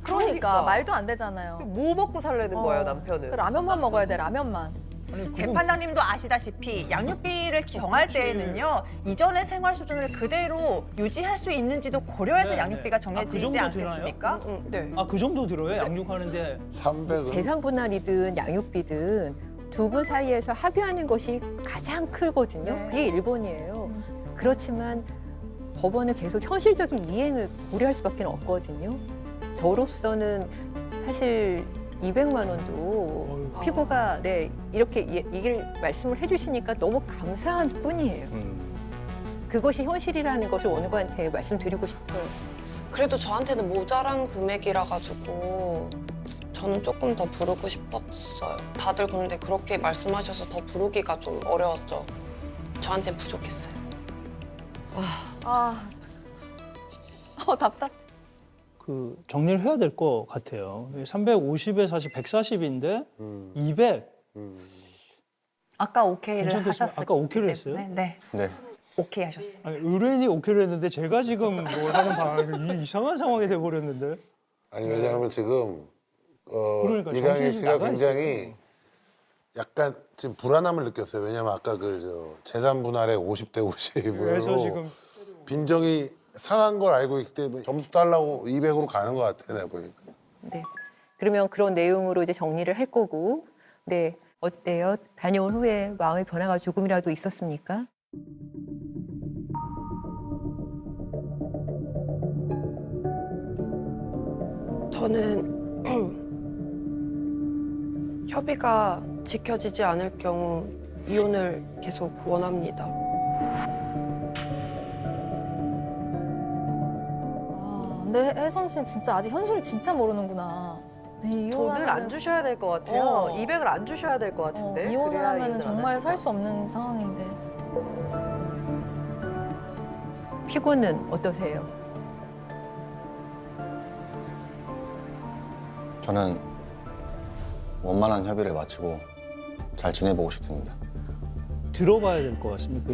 그러니까 말도 안 되잖아요. 뭐 먹고 살라는 거예요, 남편은? 그 라면만 먹어야 돼, 라면만. 재판장님도 아시다시피 양육비를 정할 때에는요 이전의 생활 수준을 그대로 유지할 수 있는지도 고려해서 네, 양육비가 네. 정해지지 그 정도 않겠습니까? 네. 아, 그 정도 들어요? 양육하는데 300은 재산 분할이든 양육비든 두 분 사이에서 합의하는 것이 가장 크거든요. 네. 그게 일본이에요. 그렇지만 법원은 계속 현실적인 이행을 고려할 수밖에 없거든요. 저로서는 사실 200만 원도 피고가 네, 이렇게 이길 말씀을 해주시니까 너무 감사한 뿐이에요. 그것이 현실이라는 것을 원고한테 말씀드리고 싶어요. 그래도 저한테는 모자란 금액이라 가지고 저는 조금 더 부르고 싶었어요. 다들 근데 그렇게 말씀하셔서 더 부르기가 좀 어려웠죠. 저한테는 부족했어요. 답답. 그 정리를 해야 될 것 같아요. 350에 사실 140인데 200. 아까 오케이를 괜찮겠어요? 하셨을 아까 오케이를 했어요? 네. 네. 오케이 하셨어요. 아니, 의뢰인이 오케이를 했는데 제가 지금 뭘 하는 바람에 이상한 상황이 돼 버렸는데. 아니 왜냐하면 지금 그러니까 이강일 정신이 씨가 나가 굉장히 약간 지금 불안함을 느꼈어요. 왜냐면 아까 그 재산 분할에 50대 50으로 그래서 지금 빈정이 상한 걸 알고 있기 때문에 점수 달라고 200으로 가는 것 같아 내가 보니까. 네. 그러면 그런 내용으로 이제 정리를 할 거고, 네. 어때요? 다녀온 후에 마음의 변화가 조금이라도 있었습니까? 저는 협의가 지켜지지 않을 경우 이혼을 계속 원합니다. 근데 혜선 씨는 진짜 아직 현실을 진짜 모르는구나. 네, 돈을 안 주셔야 될 것 같아요. 200을 안 주셔야 될 것 같은데. 이혼을 그래야 하면 이혼을 안 정말 하실 살 수 없는 상황인데. 피고는 어떠세요? 저는 원만한 협의를 마치고 잘 지내보고 싶습니다. 들어봐야 될 것 같습니다.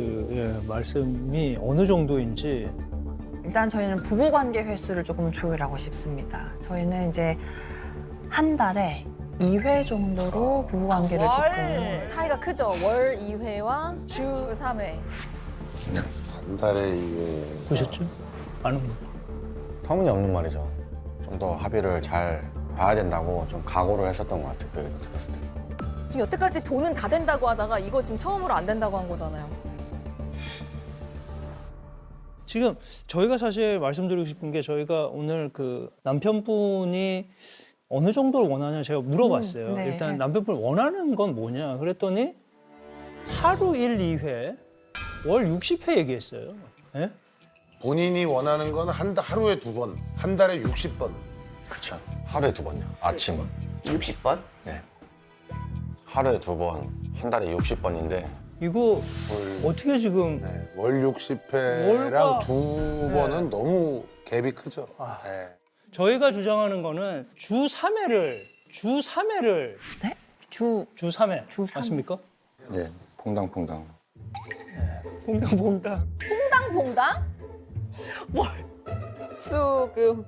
말씀이 어느 정도인지. 일단 저희는 부부관계 횟수를 조금 조율하고 싶습니다. 저희는 이제 한 달에 2회 정도로 부부관계를 조금 차이가 크죠. 월 2회와 주 3회. 한 달에 2회. 보셨죠? 아는 거. 터무니없는 말이죠. 좀 더 합의를 잘 봐야 된다고 좀 각오를 했었던 것 같아요. 그 얘기를 들었을 때. 지금 여태까지 돈은 다 된다고 하다가 이거 지금 처음으로 안 된다고 한 거잖아요. 지금 저희가 사실 말씀드리고 싶은 게 저희가 오늘 그 남편분이 어느 정도를 원하냐 제가 물어봤어요. 네. 일단 남편분이 원하는 건 뭐냐 그랬더니 하루 1, 2회, 월 60회 얘기했어요. 예? 본인이 원하는 건 하루에 2번, 한 달에 60번. 그렇죠. 하루에 2번요. 아침. 60번? 네. 하루에 2번, 한 달에 60번인데 이거 어떻게 지금 월 60회랑 월과- 2번은 너무 갭이 크죠. 네. 저희가 주장하는 거는 주 3회를 네? 주 3회 주 3회. 맞습니까? 네, 퐁당퐁당. 퐁당퐁당. 퐁당퐁당? 수금.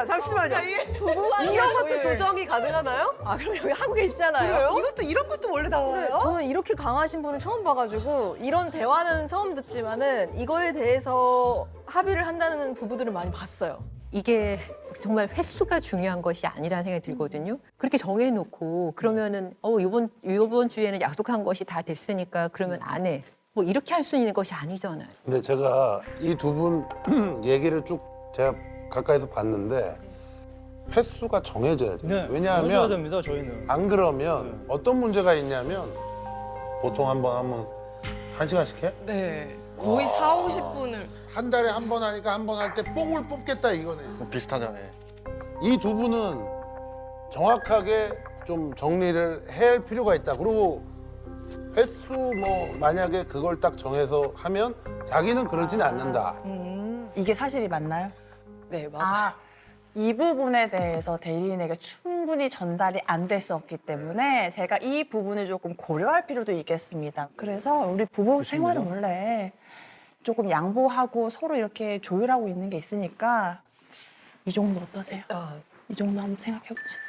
잠시만요. 부부관계 이런 것도 조율. 조정이 가능하나요? 아, 그럼 여기 하고 계시잖아요. 그래요? 이런 것도 원래 나와요? 근데 저는 이렇게 강하신 분을 처음 봐가지고 이런 대화는 처음 듣지만은 이거에 대해서 합의를 한다는 부부들을 많이 봤어요. 이게 정말 횟수가 중요한 것이 아니라는 생각이 들거든요. 그렇게 정해놓고 그러면은 이번 주에는 약속한 것이 다 됐으니까 그러면 안 해. 뭐 이렇게 할 수 있는 것이 아니잖아요. 근데 제가 이 두 분 얘기를 쭉 제가 가까이서 봤는데 횟수가 정해져야 돼요. 네, 정해져야 왜냐하면 됩니다, 저희는. 안 그러면 어떤 문제가 있냐면 보통 한 번 하면 1시간씩 해? 네. 거의 4, 50분을. 한 달에 한 번 하니까 한 번 할 때 뽕을 뽑겠다 이거네. 비슷하잖아요. 이 두 분은 정확하게 좀 정리를 해야 할 필요가 있다. 그리고 횟수 뭐 만약에 그걸 딱 정해서 하면 자기는 그러진 않는다. 이게 사실이 맞나요? 네, 맞아요. 이 부분에 대해서 대리인에게 충분히 전달이 안 됐었기 때문에 제가 이 부분을 조금 고려할 필요도 있겠습니다. 그래서 우리 부부 생활은 원래 조금 양보하고 서로 이렇게 조율하고 있는 게 있으니까 이 정도 어떠세요? 이 정도 한번 생각해 보세요.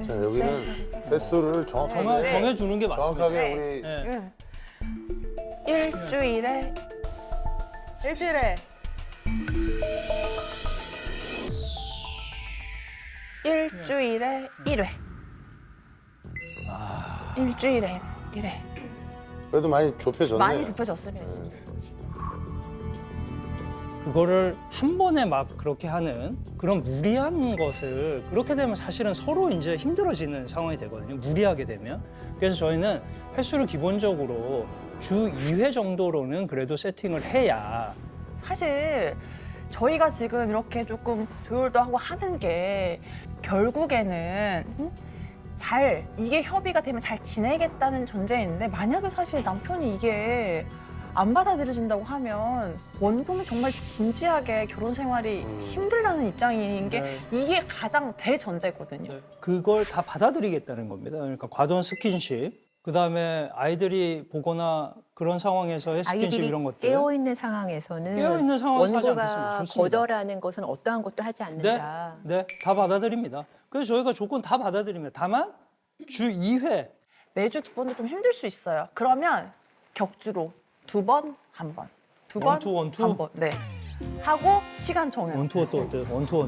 자, 여기는 횟수를 정확하게 정해주는 게 맞습니다. 정확하게 우리 네. 일주일에 일주일에 1회. 일주일에 1회. 그래도 많이 좁혀졌네. 많이 좁혀졌습니다. 그거를 한 번에 막 그렇게 하는 그런 무리한 것을 그렇게 되면 사실은 서로 이제 힘들어지는 상황이 되거든요. 무리하게 되면. 그래서 저희는 횟수를 기본적으로 주 2회 정도로는 그래도 세팅을 해야 사실 저희가 지금 이렇게 조금 조율도 하고 하는 게 결국에는 잘 이게 협의가 되면 잘 지내겠다는 전제인데 만약에 사실 남편이 이게 안 받아들여진다고 하면 원고는 정말 진지하게 결혼 생활이 힘들다는 입장인 게 네. 이게 가장 대전제거든요. 그걸 다 받아들이겠다는 겁니다. 그러니까 과도한 스킨십, 그다음에 아이들이 보거나 그런 상황에서의 스킨십 아이들이 이런 것들. 깨어있는 상황에서는 깨어있는 상황에서 하지 않겠습니까? 원고가 좋습니다. 거절하는 것은 어떠한 것도 하지 않는다. 네, 다 받아들입니다. 그래서 저희가 조건 다 받아들입니다. 다만 주 2회. 매주 2번도 좀 힘들 수 있어요. 그러면 격주로 2번, 1번. 2번, 원투, 원투? 1번. 네. 하고 시간 정해요. 원투가 또 어때요? 원투.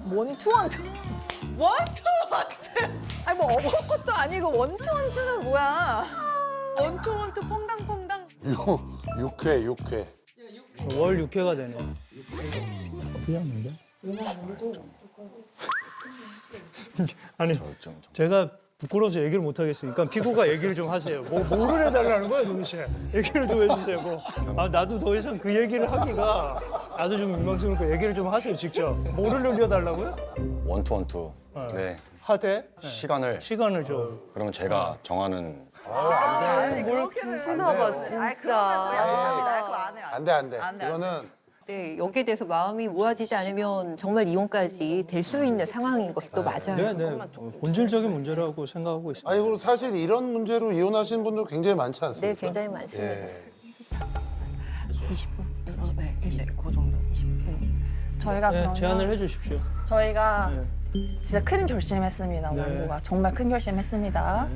원투원투. 아니 뭐 어려운 것도 아니고 원투원투는 뭐야? 원투원투 퐁당퐁당. 6회. 월 6회가 되네요. 그냥인데? 아니, 제가 부끄러워서 얘기를 못 하겠으니까 피고가 얘기를 좀 하세요. 뭐를 해달라는 거야 도대체? 얘기를 좀 해주세요. 나도 더 이상 그 얘기를 하기가 나도 좀 민망스럽고 얘기를 좀 하세요 직접. 뭐를 늘려달라고요? 원투원투. 네. 하되 시간을 좀. 그러면 제가 정하는. 뭘 드시나 봐 진짜. 안 돼. 이거는 네, 여기에 대해서 마음이 모아지지 않으면 정말 이혼까지 될 수 있는 상황인 것도 맞아요. 네. 본질적인 문제라고 생각하고 있습니다. 아니 그리고 사실 이런 문제로 이혼하시는 분들 굉장히 많지 않습니까? 네, 굉장히 많습니다. 예. 20분? 네, 그 정도. 20분. 저희가 네, 그러면 제안을 해주십시오. 저희가 네. 진짜 큰 결심했습니다. 네. 원고가 정말 큰 결심했습니다.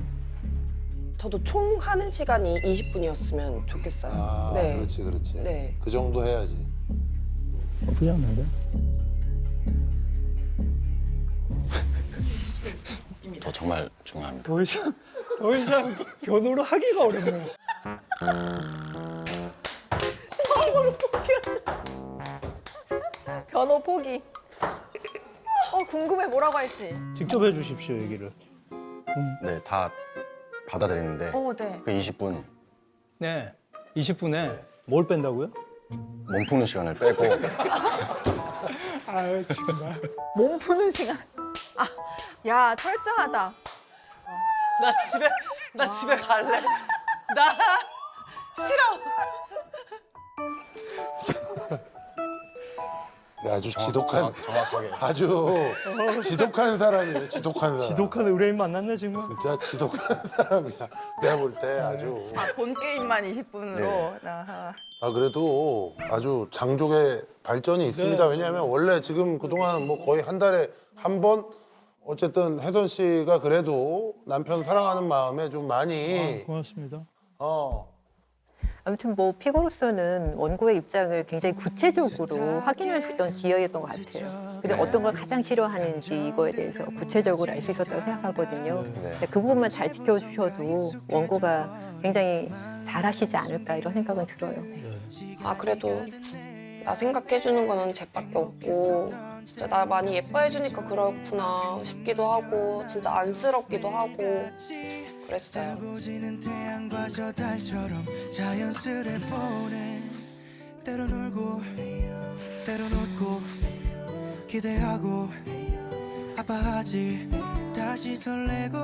저도 총 하는 시간이 20분이었으면 좋겠어요. 아, 네. 그렇지. 네. 그 정도 해야지. 그냥 뭔데? 저 정말 중요합니다. 더 이상 변호를 하기가 어렵네요. 처음으로 포기하셨어. 변호 포기. 궁금해 뭐라고 할지. 직접 해주십시오 얘기를. 네, 다 받아들이는데 네. 그 20분 네, 20분에 뭘 뺀다고요? 몸 푸는 시간을 빼고 아유 정말. 몸 푸는 시간. 야 철저하다. 나 집에 갈래. 나 싫어. 네, 아주 지독한, 정확하게. 아주 지독한 사람이에요. 지독한 사람. 지독한 의뢰인 만났네 정말. 진짜 지독한 사람이야. 내가 볼 때 아주. 본 게임만 20분으로. 네. 아하. 그래도 아주 장족의 발전이 있습니다. 네. 왜냐하면 원래 지금 그동안 뭐 거의 한 달에 한 번 어쨌든 혜선 씨가 그래도 남편 사랑하는 마음에 좀 많이 고맙습니다. 아무튼 뭐 피고로서는 원고의 입장을 굉장히 구체적으로 확인할 수 있던 기회였던 것 같아요. 근데 어떤 걸 가장 싫어하는지 이거에 대해서 구체적으로 알 수 있었다고 생각하거든요. 근데 그 부분만 잘 지켜주셔도 원고가 굉장히 잘하시지 않을까 이런 생각은 들어요. 그래도 나 생각해주는 거는 쟤밖에 없고 진짜 나 많이 예뻐해주니까 그렇구나 싶기도 하고 진짜 안쓰럽기도 하고 그랬어요. 태양과 저 달처럼 자연스레 보내 때론 울고 때론 웃고 기대하고 아파하지 다시 설레고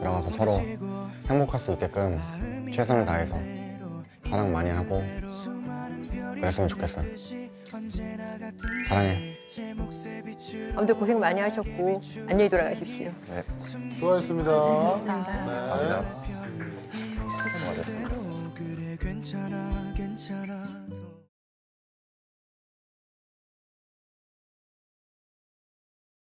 들어가서 서로 행복할 수 있게끔 최선을 다해서 사랑 많이 하고 그랬으면 좋겠어요. 사랑해. 아무튼 고생 많이 하셨고 안녕히 돌아가십시오. 네. 수고하셨습니다. 감사합니다. 수고하셨습니다. 그래 괜찮아